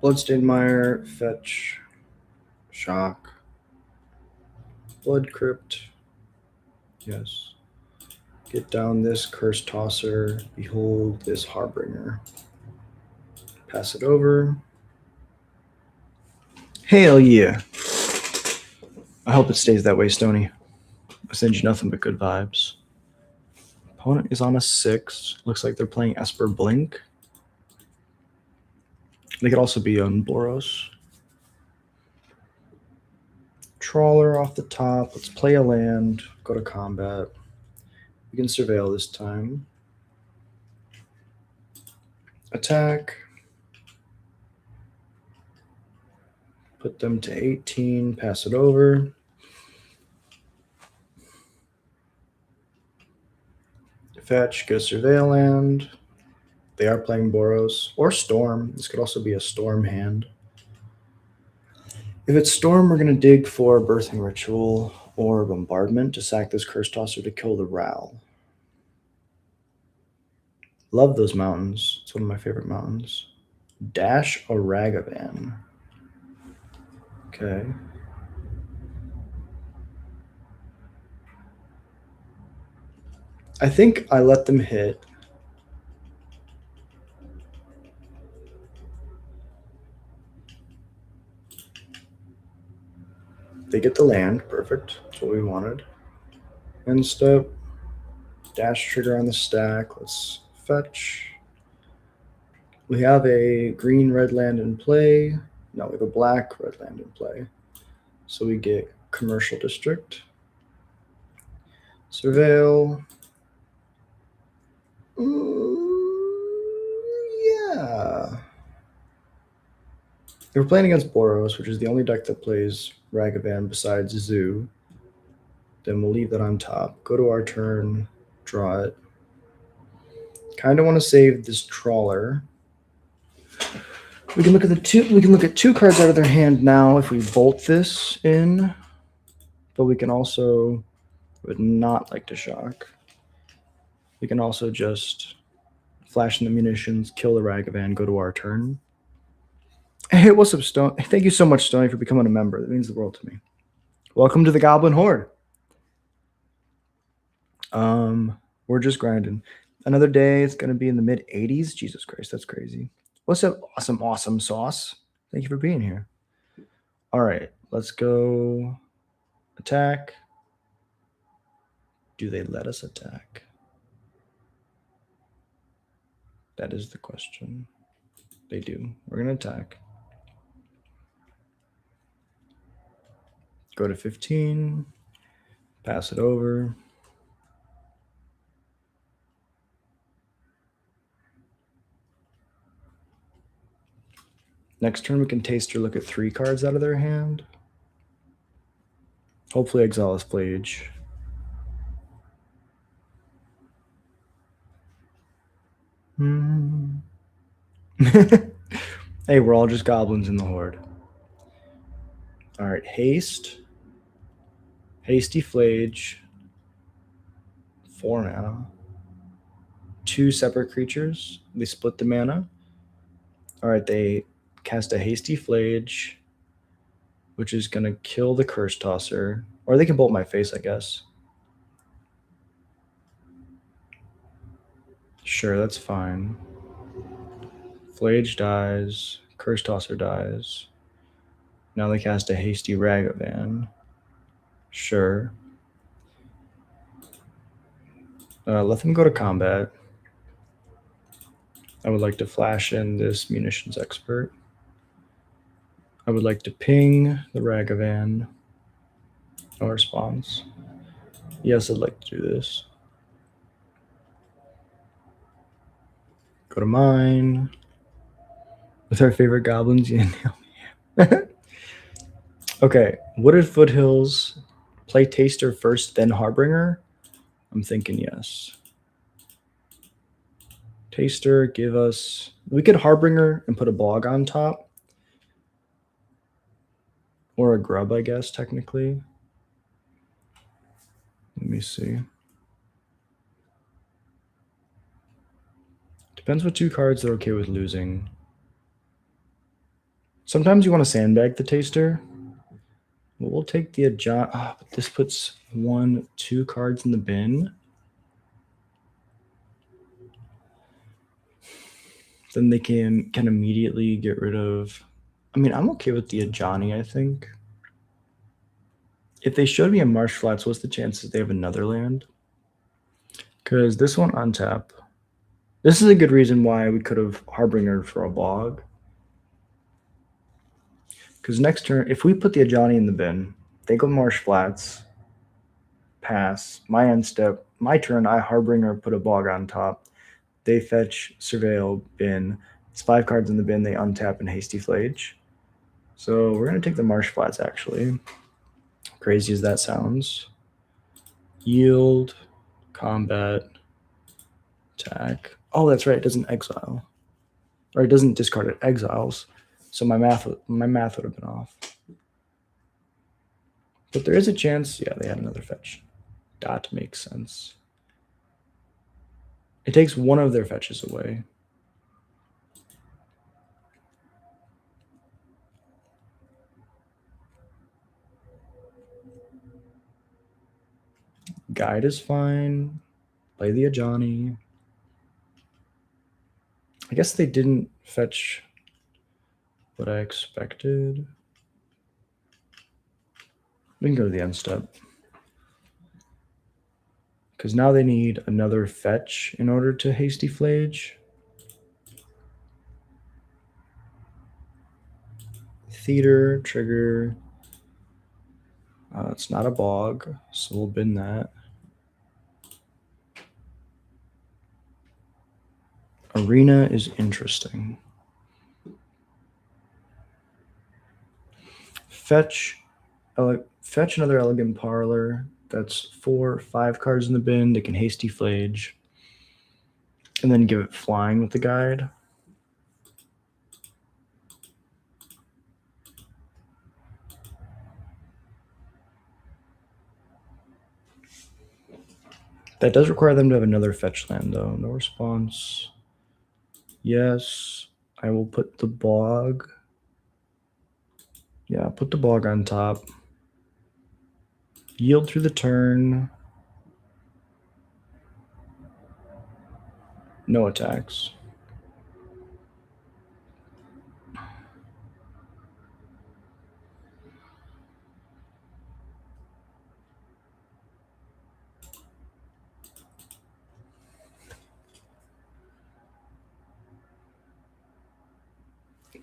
Bloodstained Mire, fetch, shock, Blood Crypt. Yes. Get down this Curse Tosser. Behold this Harbinger. Pass it over. Hell yeah. I hope it stays that way, Stony. I send you nothing but good vibes. Opponent is on a 6. Looks like they're playing Esper Blink. They could also be on Boros. Trawler off the top. Let's play a land. Go to combat. We can surveil this time. Attack. Put them to 18. Pass it over. Fetch. Go surveil land. They are playing Boros or Storm. This could also be a Storm hand. If it's Storm, we're going to dig for Birthing Ritual or Bombardment to sack this Curse Tosser to kill the Ral. Love those mountains. It's one of my favorite mountains. Dash a Ragavan. Okay. I think I let them hit. They get the land. Perfect. That's what we wanted. End step. Dash trigger on the stack. Let's fetch. We have a green red land in play. No, we have a black red land in play. So we get Commercial District. Surveil. Yeah. If we're playing against Boros, which is the only deck that plays Ragavan besides Zoo, then we'll leave that on top. Go to our turn, draw it. Kind of want to save this Trawler. We can look at the two. We can look at 2 cards out of their hand now if we bolt this in, but we can also would not like to shock. We can also just flash in the munitions, kill the Ragavan, go to our turn. Hey, what's up, Stone? Thank you so much, Stoney, for becoming a member. That means the world to me. Welcome to the Goblin Horde. We're just grinding. Another day. It's gonna be in the mid 80s. Jesus Christ, that's crazy. What's up, awesome sauce? Thank you for being here. All right, let's go attack. Do they let us attack? That is the question. They do. We're gonna attack. Go to 15. Pass it over. Next turn, we can taste or look at 3 cards out of their hand. Hopefully, Exilus Plage. Hey, we're all just goblins in the horde. All right, haste. Hasty Flage. 4 mana. 2 separate creatures. They split the mana. All right, they cast a Hasty Flage, which is going to kill the Curse Tosser. Or they can bolt my face, I guess. Sure, that's fine. Flage dies. Curse Tosser dies. Now they cast a Hasty Ragavan. Sure. Let them go to combat. I would like to flash in this Munitions Expert. I would like to ping the Ragavan. No response. Yes, I'd like to do this. Go to mine. With our favorite goblins. Yeah. Okay. Wooded Foothills. Play Taster first, then Harbinger. I'm thinking yes. Taster, give us... We could Harbinger and put a Bog on top. Or a Grub, I guess, technically. Let me see. Depends what 2 cards they're okay with losing. Sometimes you want to sandbag the taster. Well, we'll take the adjust. Oh, but this puts 1, 2 cards in the bin. Then they can immediately get rid of. I mean, I'm okay with the Ajani, I think. If they showed me a Marsh Flats, what's the chances they have another land? Because this one untap. This is a good reason why we could have Harbinger for a bog. Because next turn, if we put the Ajani in the bin, they go Marsh Flats, pass, my end step, my turn, I Harbinger, put a bog on top. They fetch, surveil, bin. It's 5 cards in the bin, they untap and hasty flage. So we're going to take the Marsh Flats, actually. Crazy as that sounds. Yield, combat, attack. Oh, that's right, it doesn't exile. Or it doesn't discard, it exiles. So my math would have been off. But there is a chance, yeah, they had another fetch. That makes sense. It takes one of their fetches away. Guide is fine. Play the Ajani. I guess they didn't fetch what I expected. We can go to the end step. Because now they need another fetch in order to hasty flage. Theater, trigger. It's not a bog, so we'll bin that. Arena is interesting. Fetch another Elegant Parlor. That's 4, 5 cards in the bin. They can hasty flage. And then give it flying with the guide. That does require them to have another fetch land, though. No response. Yes, I will put the bog. Yeah, put the bog on top. Yield through the turn. No attacks.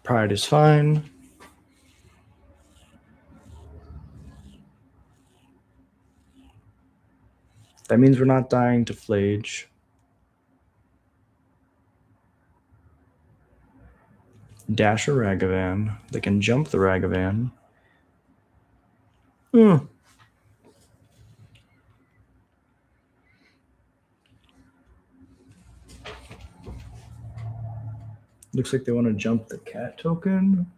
Pride is fine. That means we're not dying to flage. Dash a Ragavan. They can jump the Ragavan. Looks like they want to jump the cat token.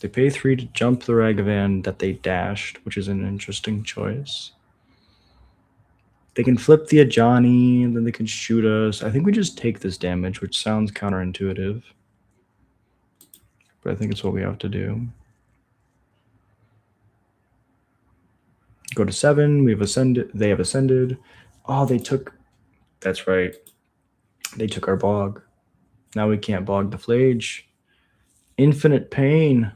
They pay 3 to jump the Ragavan that they dashed, which is an interesting choice. They can flip the Ajani, and then they can shoot us. I think we just take this damage, which sounds counterintuitive. But I think it's what we have to do. Go to 7. We have ascended. They have ascended. Oh, they took... That's right. They took our bog. Now we can't bog the flage. Infinite pain.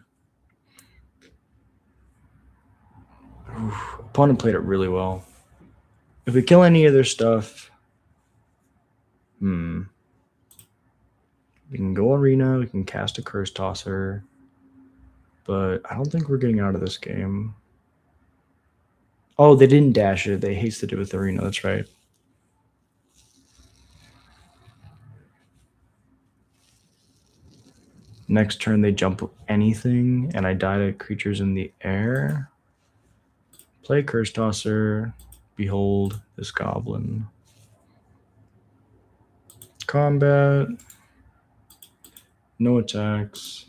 Oof. Opponent played it really well. If we kill any of their stuff, we can go Arena, we can cast a Curse Tosser, but I don't think we're getting out of this game. Oh, they didn't dash it. They hasted it with Arena. That's right. Next turn, they jump anything, and I die to creatures in the air. Play Curse Tosser. Behold this goblin. Combat. No attacks.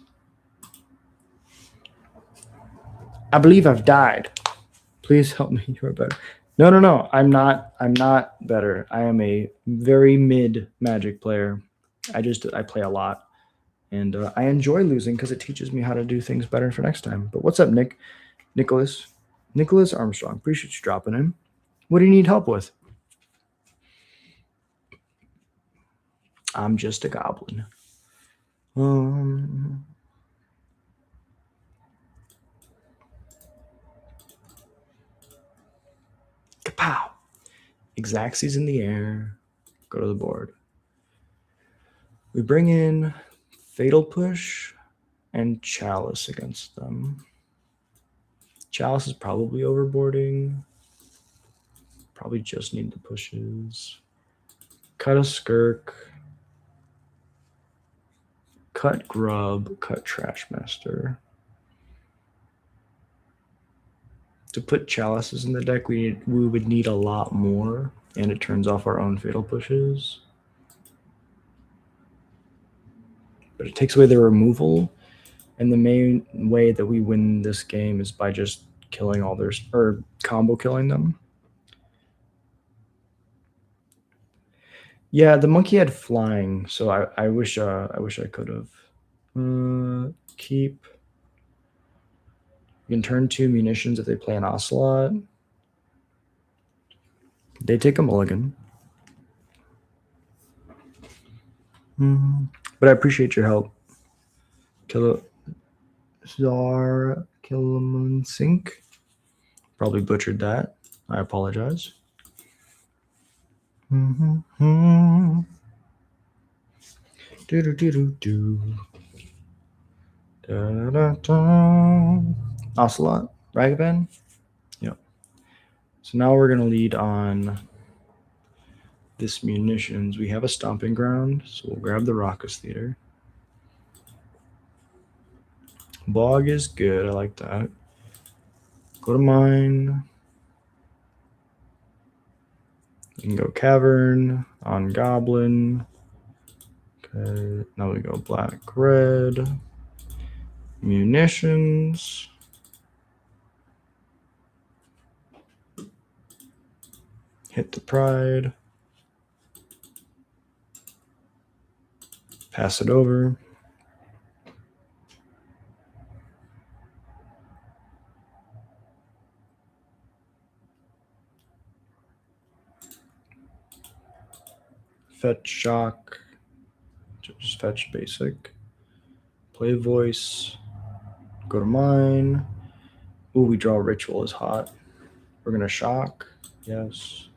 I believe I've died. Please help me. You are better. No. I'm not better. I am a very mid Magic player. I play a lot. And I enjoy losing because it teaches me how to do things better for next time. But what's up, Nick? Nicholas Armstrong. Appreciate you dropping in. What do you need help with? I'm just a goblin. Kapow! Exacxies in the air. Go to the board. We bring in Fatal Push and Chalice against them. Chalice is probably overboarding. Probably just need the pushes. Cut a Skirk. Cut Grub. Cut Trash Master. To put Chalices in the deck, we would need a lot more, and it turns off our own Fatal Pushes. But it takes away the removal, and the main way that we win this game is by just killing all their, or combo killing them. Yeah, the monkey had flying, so I wish I could have. Keep. You can turn 2 munitions if they play an Ocelot. They take a mulligan. But I appreciate your help. Kilamansink. Probably butchered that. I apologize. Ocelot, Ragavan. Yep. So now we're gonna lead on this munitions. We have a stomping ground, so we'll grab the Raucous Theater. Bog is good. I like that. Go to mine. You can go Cavern on Goblin. Okay, now we go black, red. Munitions. Hit the Pride. Pass it over. Fetch Shock. Just fetch basic. Play Voice. Go to mine. Ooh, we draw Ritual is hot. We're going to Shock. Yes.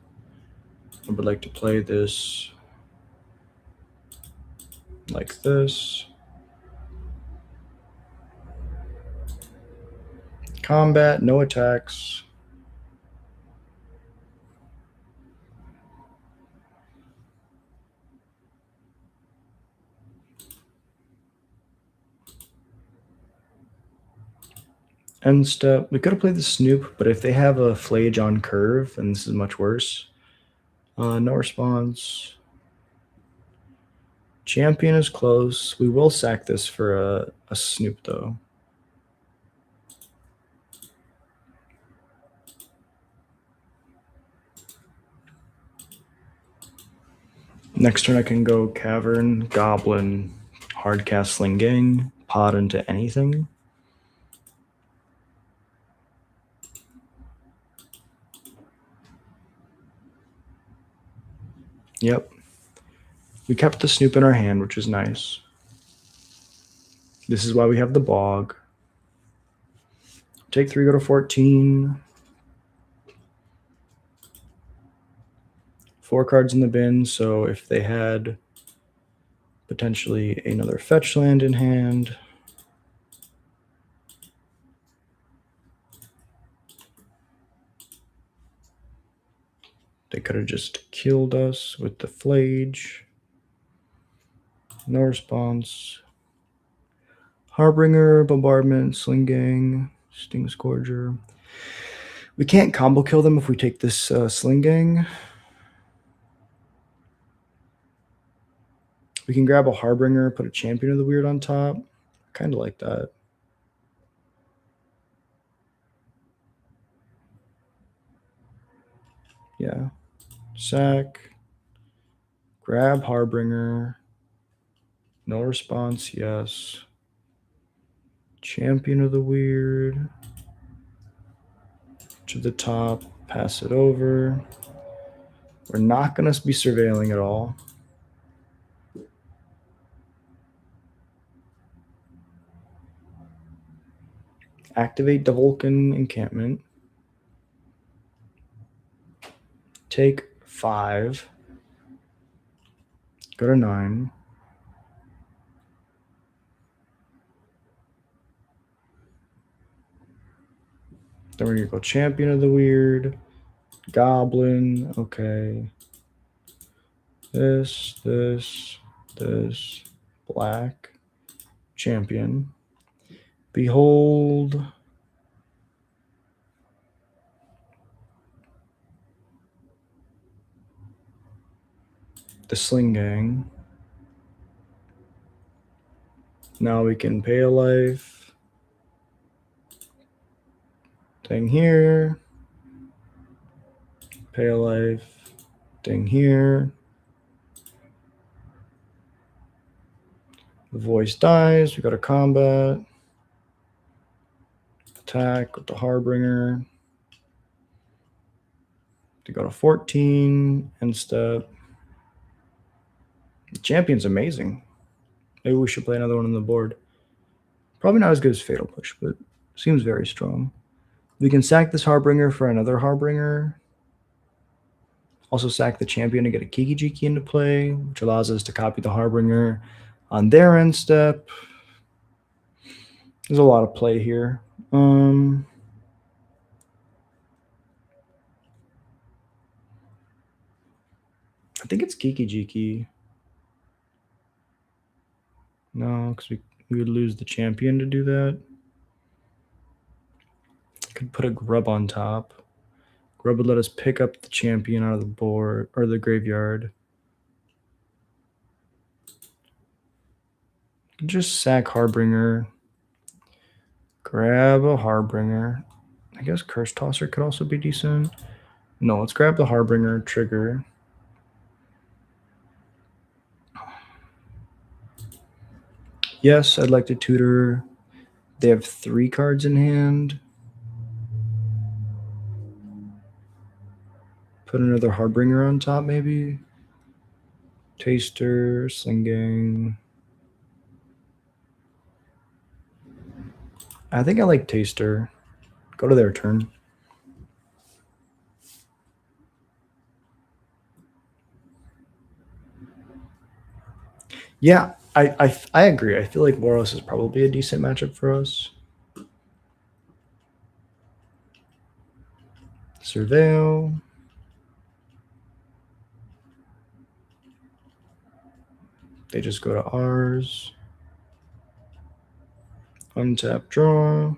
I would like to play this like this. Combat, no attacks. End step. We could have played the Snoop, but if they have a Flage on curve, then this is much worse. No response. Champion is close. We will sack this for a Snoop, though. Next turn I can go Cavern, Goblin, Hardcast Sling Gang, pot into anything. Yep. We kept the Snoop in our hand, which is nice. This is why we have the Bog. Take 3, go to 14. 4 cards in the bin, so if they had potentially another fetch land in hand, they could have just killed us with the Flage. No response. Harbinger, Bombardment, Sling Gang, Sting Scourger. We can't combo kill them if we take this Sling Gang. We can grab a Harbinger, put a Champion of the Weird on top. Kind of like that. Yeah. Sack. Grab Harbinger. No response, yes. Champion of the Weird. To the top, pass it over. We're not going to be surveilling at all. Activate the Vulcan encampment. Take 5. Go to 9. Then we're going to go Champion of the Weird. Goblin. Okay. This. Black. Champion. Behold. The Sling Gang. Now we can pay a life. Thing here. Pay a life. Thing here. The voice dies. We go to combat. Attack with the Harbinger. To go to 14. End step. The champion's amazing. Maybe we should play another one on the board. Probably not as good as Fatal Push, but seems very strong. We can sack this Harbinger for another Harbinger. Also sack the champion to get a Kiki-Jiki into play, which allows us to copy the Harbinger on their end step. There's a lot of play here. I think it's Kiki-Jiki. No, because we would lose the champion to do that. Could put a Grub on top. Grub would let us pick up the champion out of the board or the graveyard. Just sack Harbinger. Grab a Harbinger. I guess Curse Tosser could also be decent. No, let's grab the Harbinger trigger. Yes, I'd like to tutor. They have 3 cards in hand. Put another Harbinger on top, maybe. Taster, Sling Gang. I think I like Taster. Go to their turn. Yeah, I agree. I feel like Boros is probably a decent matchup for us. Surveil. They just go to ours. Untap, draw.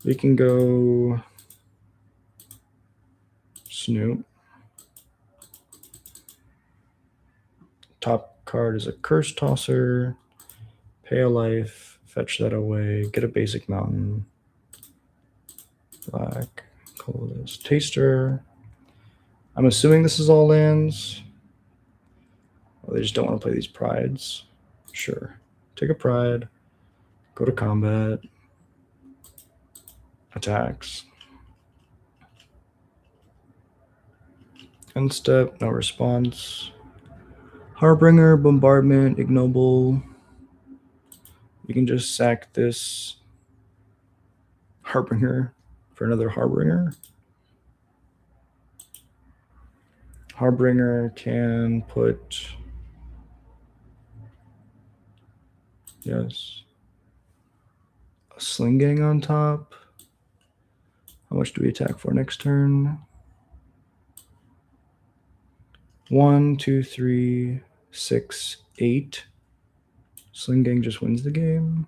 We can go Snoop. Top card is a Curse Tosser. Pay a life. Fetch that away. Get a basic mountain. Black. Call this Taster. I'm assuming this is all lands. Well, they just don't want to play these prides. Sure. Take a pride. Go to combat. Attacks. End step. No response. Harbinger, Bombardment, Ignoble. We can just sack this Harbinger for another Harbinger. Harbinger can put, yes, a Sling Gang on top. How much do we attack for next turn? 1, 2, 3, 6, 8. Sling Gang just wins the game.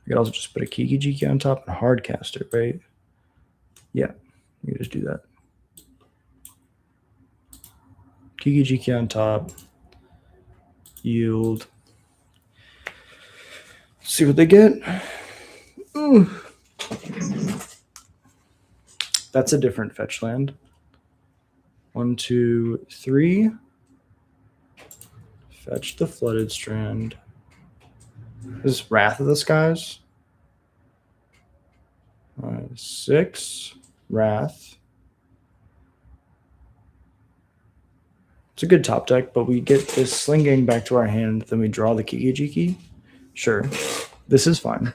You could also just put a Kiki-Jiki on top and Hardcaster, right? Yeah, you can just do that. Kiki-Jiki on top. Yield. See what they get. That's a different fetch land. 1, 2, 3. Fetch the Flooded Strand. This is Wrath of the Skies. 6. Wrath. It's a good top deck, but we get this Sling Gang back to our hand, then we draw the Kiki Jiki. Sure. This is fine.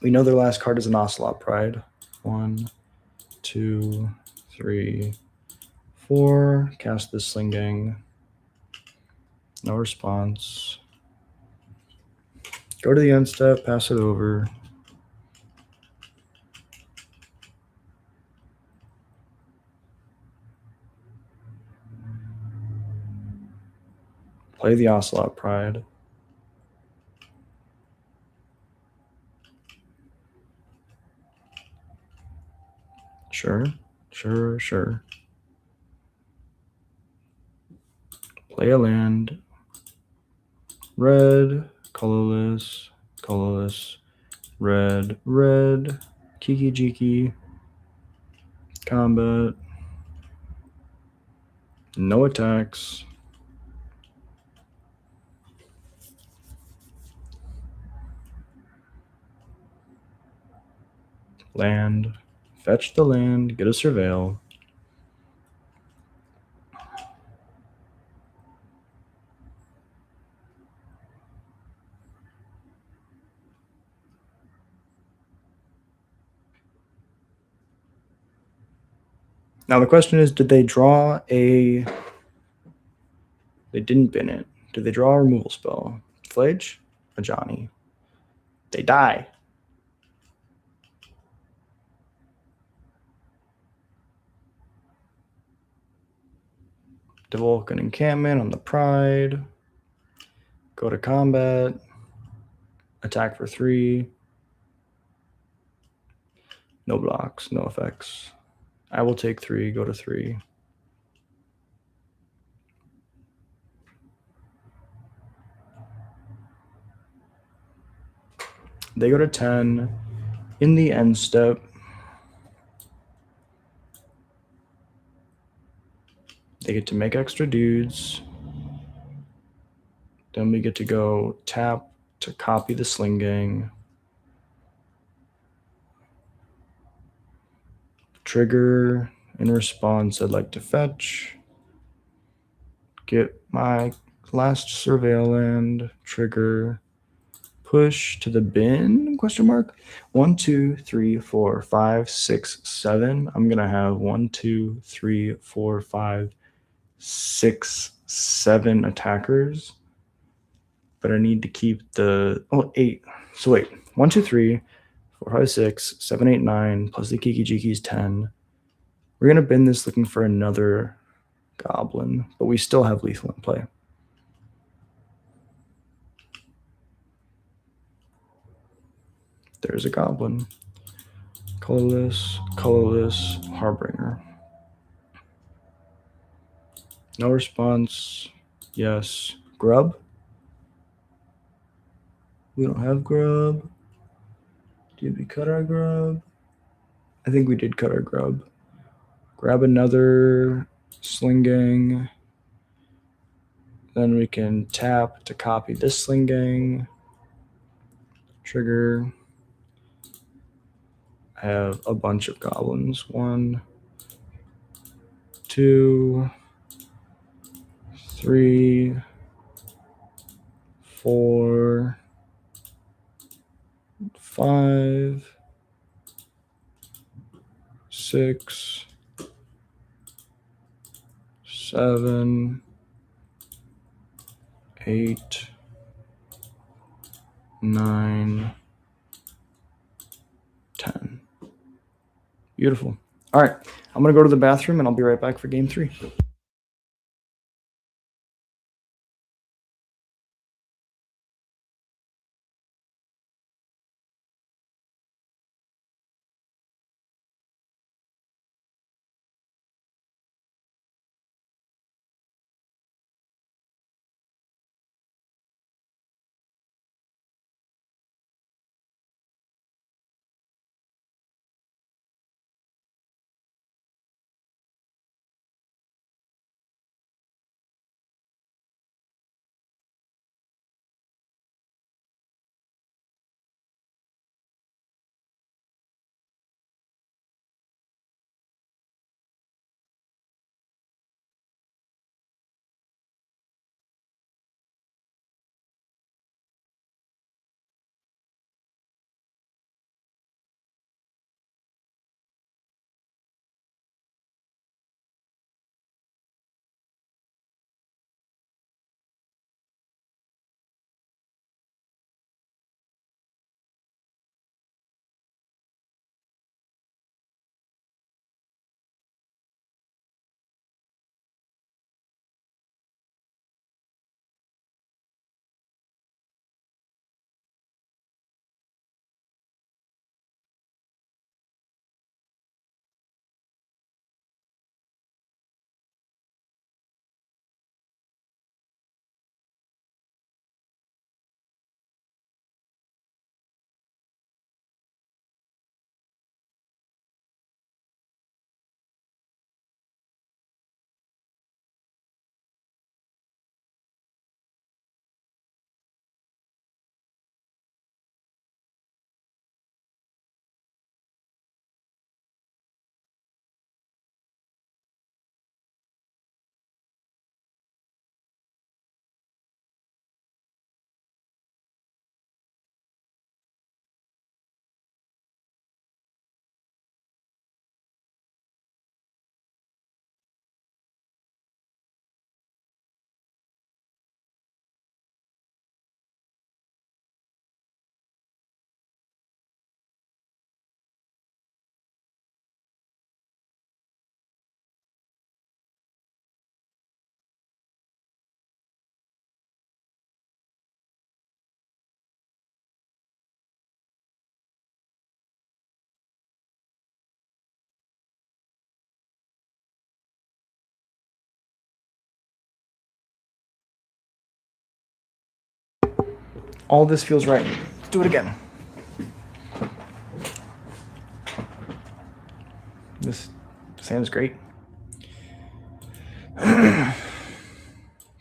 We know their last card is an Ocelot Pride. 1, 2, 3, 4. Cast the Sling Gang. No response. Go to the end step, pass it over. Play the Ocelot Pride. Sure. Play a land. Red, colorless, red, Kiki Jiki, combat, no attacks. Land, fetch the land, get a Surveil. Now the question is, did they draw a... They didn't bin it. Did they draw a removal spell? Fledge? A Johnny. They die. Devolk an encampment on the Pride. Go to combat. Attack for 3. No blocks, no effects. I will take 3, go to 3. They go to 10. In the end step, they get to make extra dudes. Then we get to go tap to copy the Sling Gang. Trigger. In response, I'd like to fetch. Get my last Surveil land. Trigger. Push to the bin? Question mark. 1, 2, 3, 4, 5, 6, 7. I'm gonna have 1, 2, 3, 4, 5, 6, 7 attackers. But I need to keep the 8. So wait, 1, 2, 3, 4, 5, 6, 7, 8, 9 plus the Kiki Jiki's 10. We're gonna bin this looking for another goblin, but we still have lethal in play. There's a goblin. Colorless, Harbinger. No response. Yes. Grub? We don't have grub. Did we cut our grub? I think we did cut our grub. Grab another Sling Gang. Then we can tap to copy this Sling Gang. Trigger. I have a bunch of goblins. 1, 2, 3, 4, 5, 6, 7, 8, 9, 10. Beautiful. All right, I'm going to go to the bathroom and I'll be right back for game 3. All this feels right. Let's do it again. This hand is great.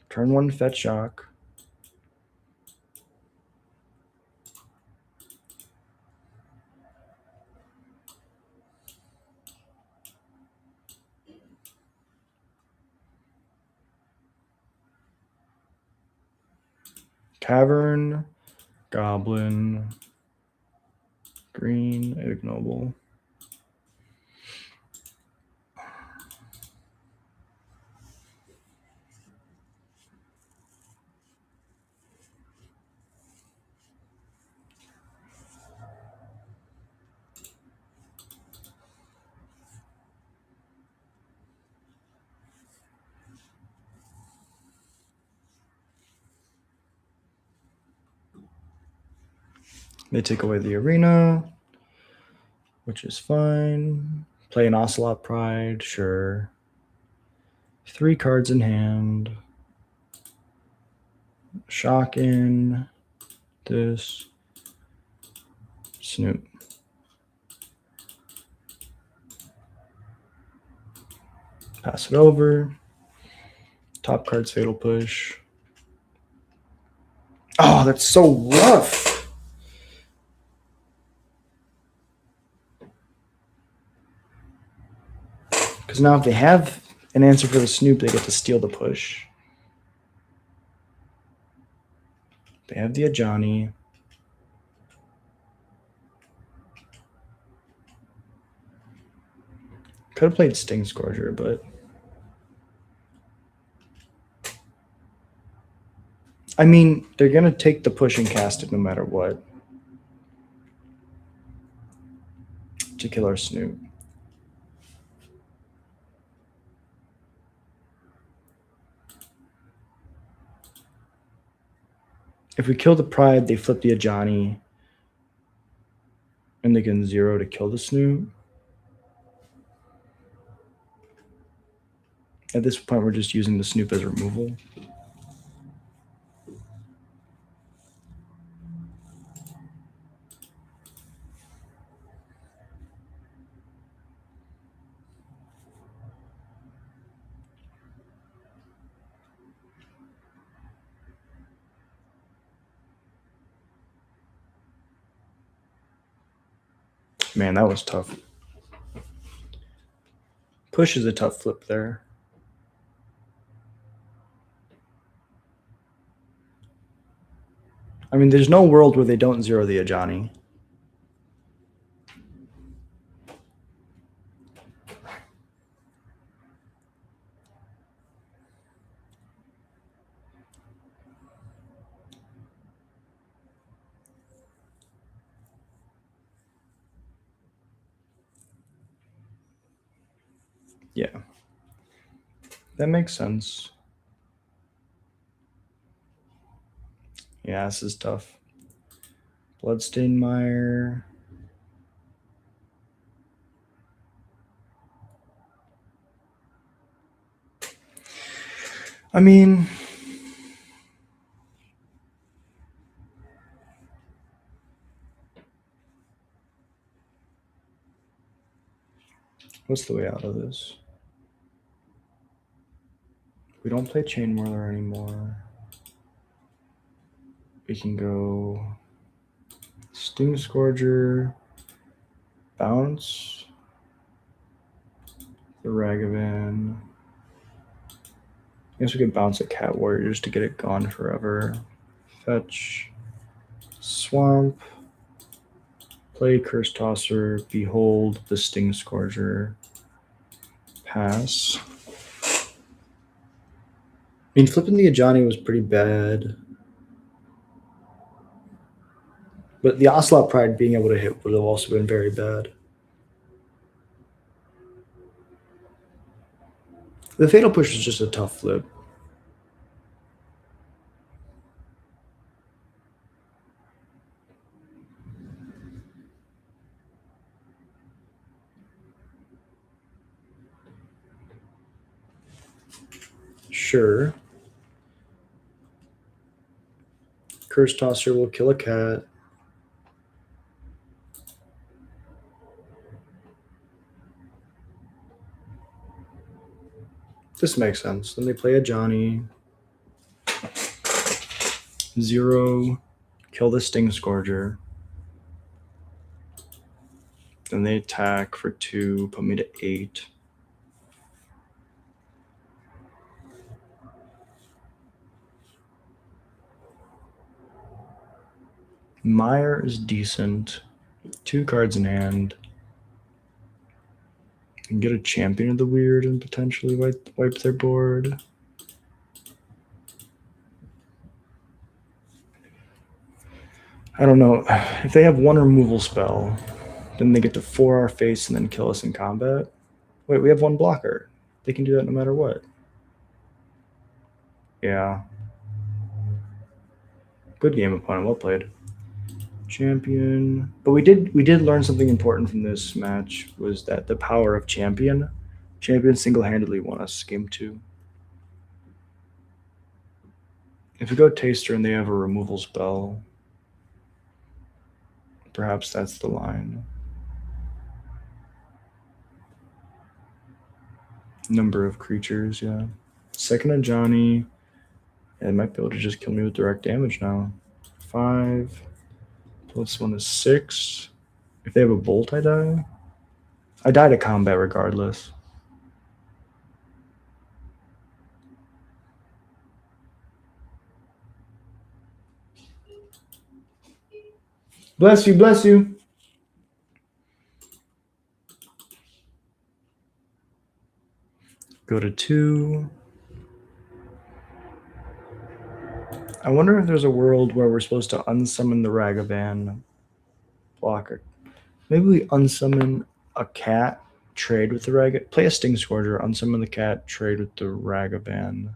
Turn 1 fetch shock. Cavern, Goblin, green, ignoble. They take away the arena, which is fine. Play an Ocelot Pride, sure. 3 cards in hand. Shock in. This. Snoop. Pass it over. Top card's Fatal Push. Oh, that's so rough. Because now if they have an answer for the Snoop, they get to steal the push. They have the Ajani. Could have played Sting Scourger, but I mean, they're going to take the push and cast it no matter what to kill our Snoop. If we kill the Pride, they flip the Ajani, and they can 0 to kill the Snoop. At this point, we're just using the Snoop as removal. Man, that was tough. Push is a tough flip there. I mean, there's no world where they don't 0 the Ajani. Yeah. That makes sense. Yeah, this is tough. Bloodstained Mire. I mean, what's the way out of this? We don't play Chain Whirler anymore. We can go Sting Scourger, bounce the Ragavan. I guess we could bounce a Cat Warrior just to get it gone forever. Fetch, Swamp, play Curse Tosser, behold the Sting Scourger, pass. I mean, flipping the Ajani was pretty bad. But the Ocelot Pride being able to hit would have also been very bad. The Fatal Push is just a tough flip. Sure. Curse Tosser will kill a cat. This makes sense. Then they play a Johnny. 0, kill the Sting Scourger. Then they attack for 2, put me to 8. Meyer is decent. 2 cards in hand. Can get a Champion of the Weird and potentially wipe their board. I don't know. If they have 1 removal spell, then they get to 4 our face and then kill us in combat. Wait, we have 1 blocker. They can do that no matter what. Yeah. Good game, opponent. Well played. Champion. But we did learn something important from this match, was that the power of Champion. Champion single-handedly won us game 2. If we go Taster and they have a removal spell, perhaps that's the line. Number of creatures, yeah. Second of Johnny. Yeah, they might be able to just kill me with direct damage now. 5. Plus 1 is 6. If they have a bolt, I die. I die to combat regardless. Bless you, bless you. Go to 2. I wonder if there's a world where we're supposed to unsummon the Ragavan blocker. Maybe we unsummon a cat, trade with the Ragavan. Play a Sting Scourger, unsummon the cat, trade with the Ragavan.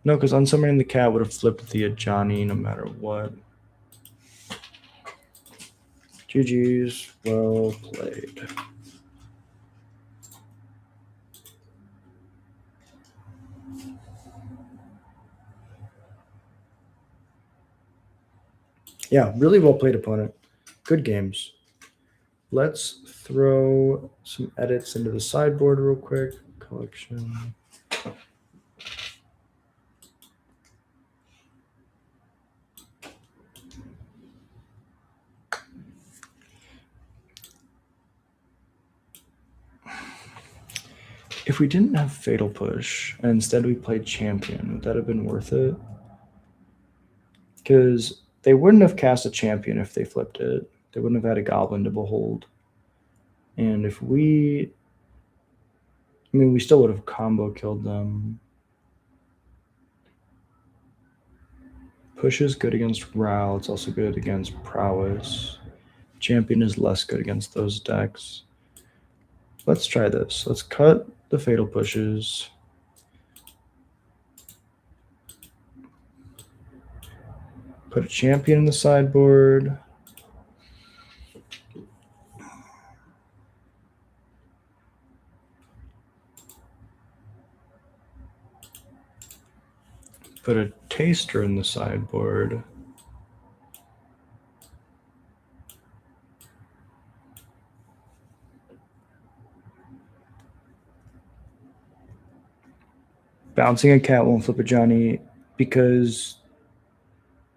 No, because unsummoning the cat would have flipped the Ajani no matter what. GG's, well played. Yeah, really well played, opponent. Good games. Let's throw some edits into the sideboard real quick. Collection. If we didn't have Fatal Push and instead we played Champion, would that have been worth it? Because they wouldn't have cast a Champion if they flipped it. They wouldn't have had a Goblin to behold. And if we... I mean, we still would have combo killed them. Push is good against Ral. It's also good against Prowess. Champion is less good against those decks. Let's try this. Let's cut the Fatal Pushes. Put a Champion in the sideboard. Put a Taster in the sideboard. Bouncing a cat won't flip a Johnny because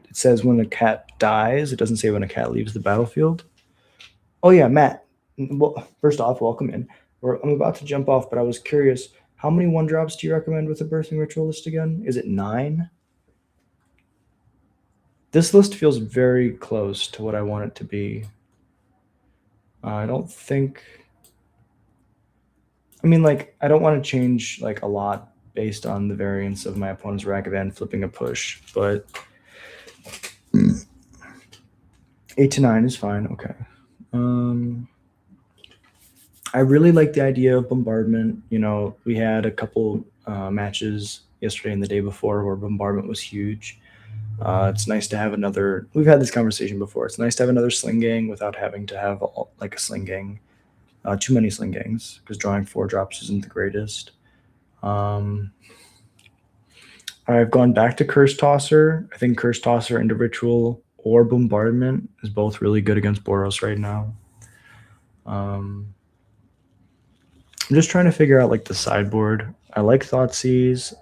it says when a cat dies. It doesn't say when a cat leaves the battlefield. Oh yeah, Matt. Well, first off, welcome in. I'm about to jump off, but I was curious. How many 1-drops do you recommend with the Birthing Ritualist again? Is it 9? This list feels very close to what I want it to be. I don't think... I mean, like, I don't want to change, like, a lot based on the variance of my opponent's Ragavan flipping a push, but 8 to 9 is fine. Okay. I really like the idea of bombardment. You know, we had a couple matches yesterday and the day before where bombardment was huge. It's nice to have another... We've had this conversation before. It's nice to have another Sling Gang without having to have, like, a Sling Gang. Too many Sling Gangs, because drawing 4 drops isn't the greatest. I've gone back to Curse Tosser. I think Curse Tosser and Ritual or Bombardment is both really good against Boros right now. I'm just trying to figure out like the sideboard. I like Thoughtseize.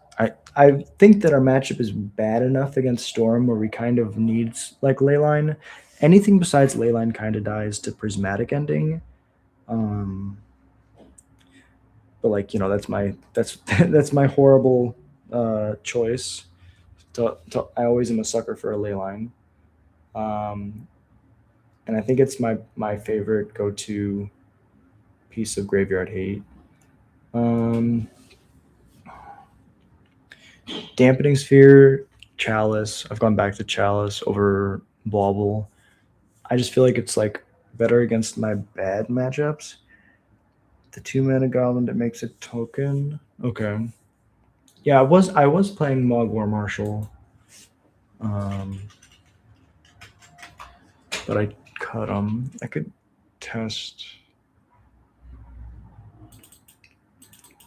I think that our matchup is bad enough against Storm where we kind of need like Leyline. Anything besides Leyline kind of dies to Prismatic Ending. But like that's that's my horrible choice. I always am a sucker for a Leyline. And I think it's my favorite go-to piece of Graveyard Hate. Dampening Sphere, Chalice. I've gone back to Chalice over Bauble. I just feel like it's like better against my bad matchups. The 2-mana Goblin that makes a token. Okay. Yeah, I was playing Mogwar Marshal. But I cut him. I could test.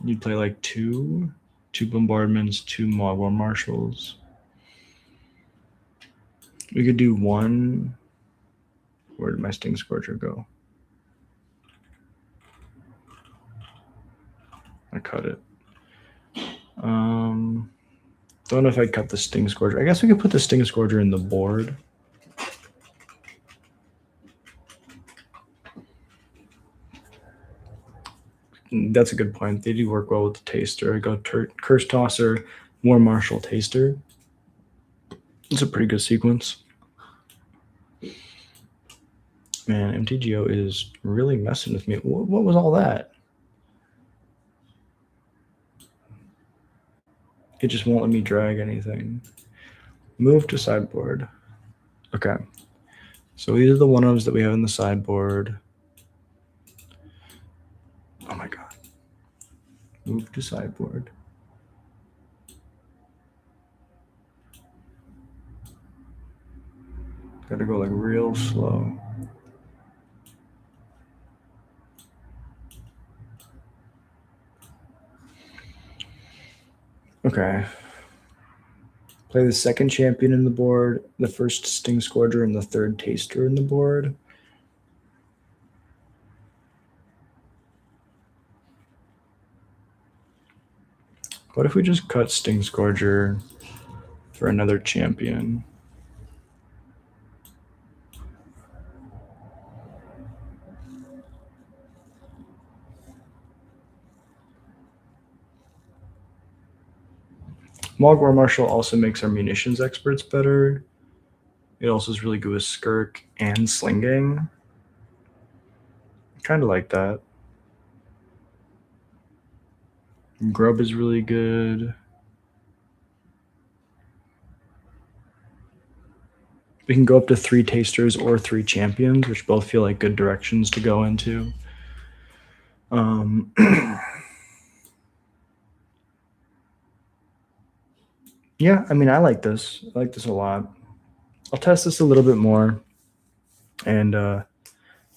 You'd play like two Bombardments, 2 Mogwar Marshals. We could do one. Where did my Sting Scorcher go? I cut it. Don't know if I'd cut the Sting Scorcher. I guess we could put the Sting Scorcher in the board. That's a good point. They do work well with the Taster. I go Curse Tosser, War Marshal, Taster. It's a pretty good sequence. Man, Mtgo is really messing with me. What was all that? It just won't let me drag anything. Move to sideboard. Okay. So these are the one-ofs that we have in the sideboard. Oh my god. Move to sideboard. Gotta go like real slow. Okay. Play the second champion in the board, the first Sting Scourger, and the third Taster in the board. What if we just cut Sting Scourger for another champion? Mogwar Marshal also makes our munitions experts better. It also is really good with Skirk and Slinging. Kind of like that. Grub is really good. We can go up to 3 Tasters or 3 Champions, which both feel like good directions to go into. Yeah, I mean, I like this. I like this a lot. I'll test this a little bit more. And but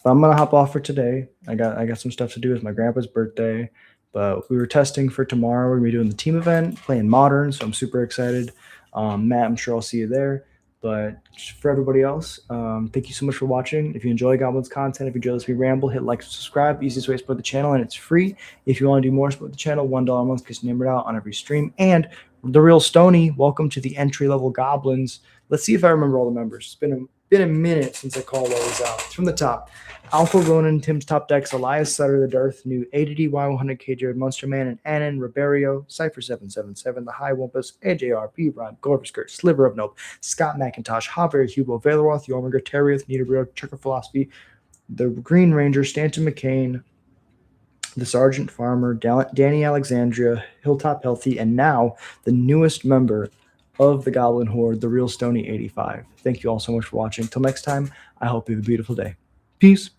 I'm gonna hop off for today. I got some stuff to do. It's my grandpa's birthday. But we were testing for tomorrow. We're gonna be doing the team event, playing Modern, so I'm super excited. Matt, I'm sure I'll see you there. But for everybody else, thank you so much for watching. If you enjoy Goblins content, if you enjoy this we ramble, hit like, subscribe. Easiest way to support the channel, and it's free. If you want to do more, support the channel. $1 a month gets you numbered out on every stream. And the real Stony, welcome to the entry-level Goblins. Let's see if I remember all the members. It's been a minute since I called all these out. It's from the top. Alpha Ronan, Tim's Top Decks, Elias Sutter, The Darth New, ADD Y100K, Jared Munsterman, and Annan Riberio, Cypher777, The High Wumpus, AJRP, Brian Gorverskirt, Sliver of Nope, Scott McIntosh, Javier Hugo, Valeroth, Yorminger, Terrioth, Niederbro, Checker Philosophy, The Green Ranger, Stanton McCain, The Sergeant Farmer, Danny Alexandria, Hilltop Healthy, and now the newest member of the Goblin Horde, the real Stony 85. Thank you all so much for watching. Till next time, I hope you have a beautiful day. Peace.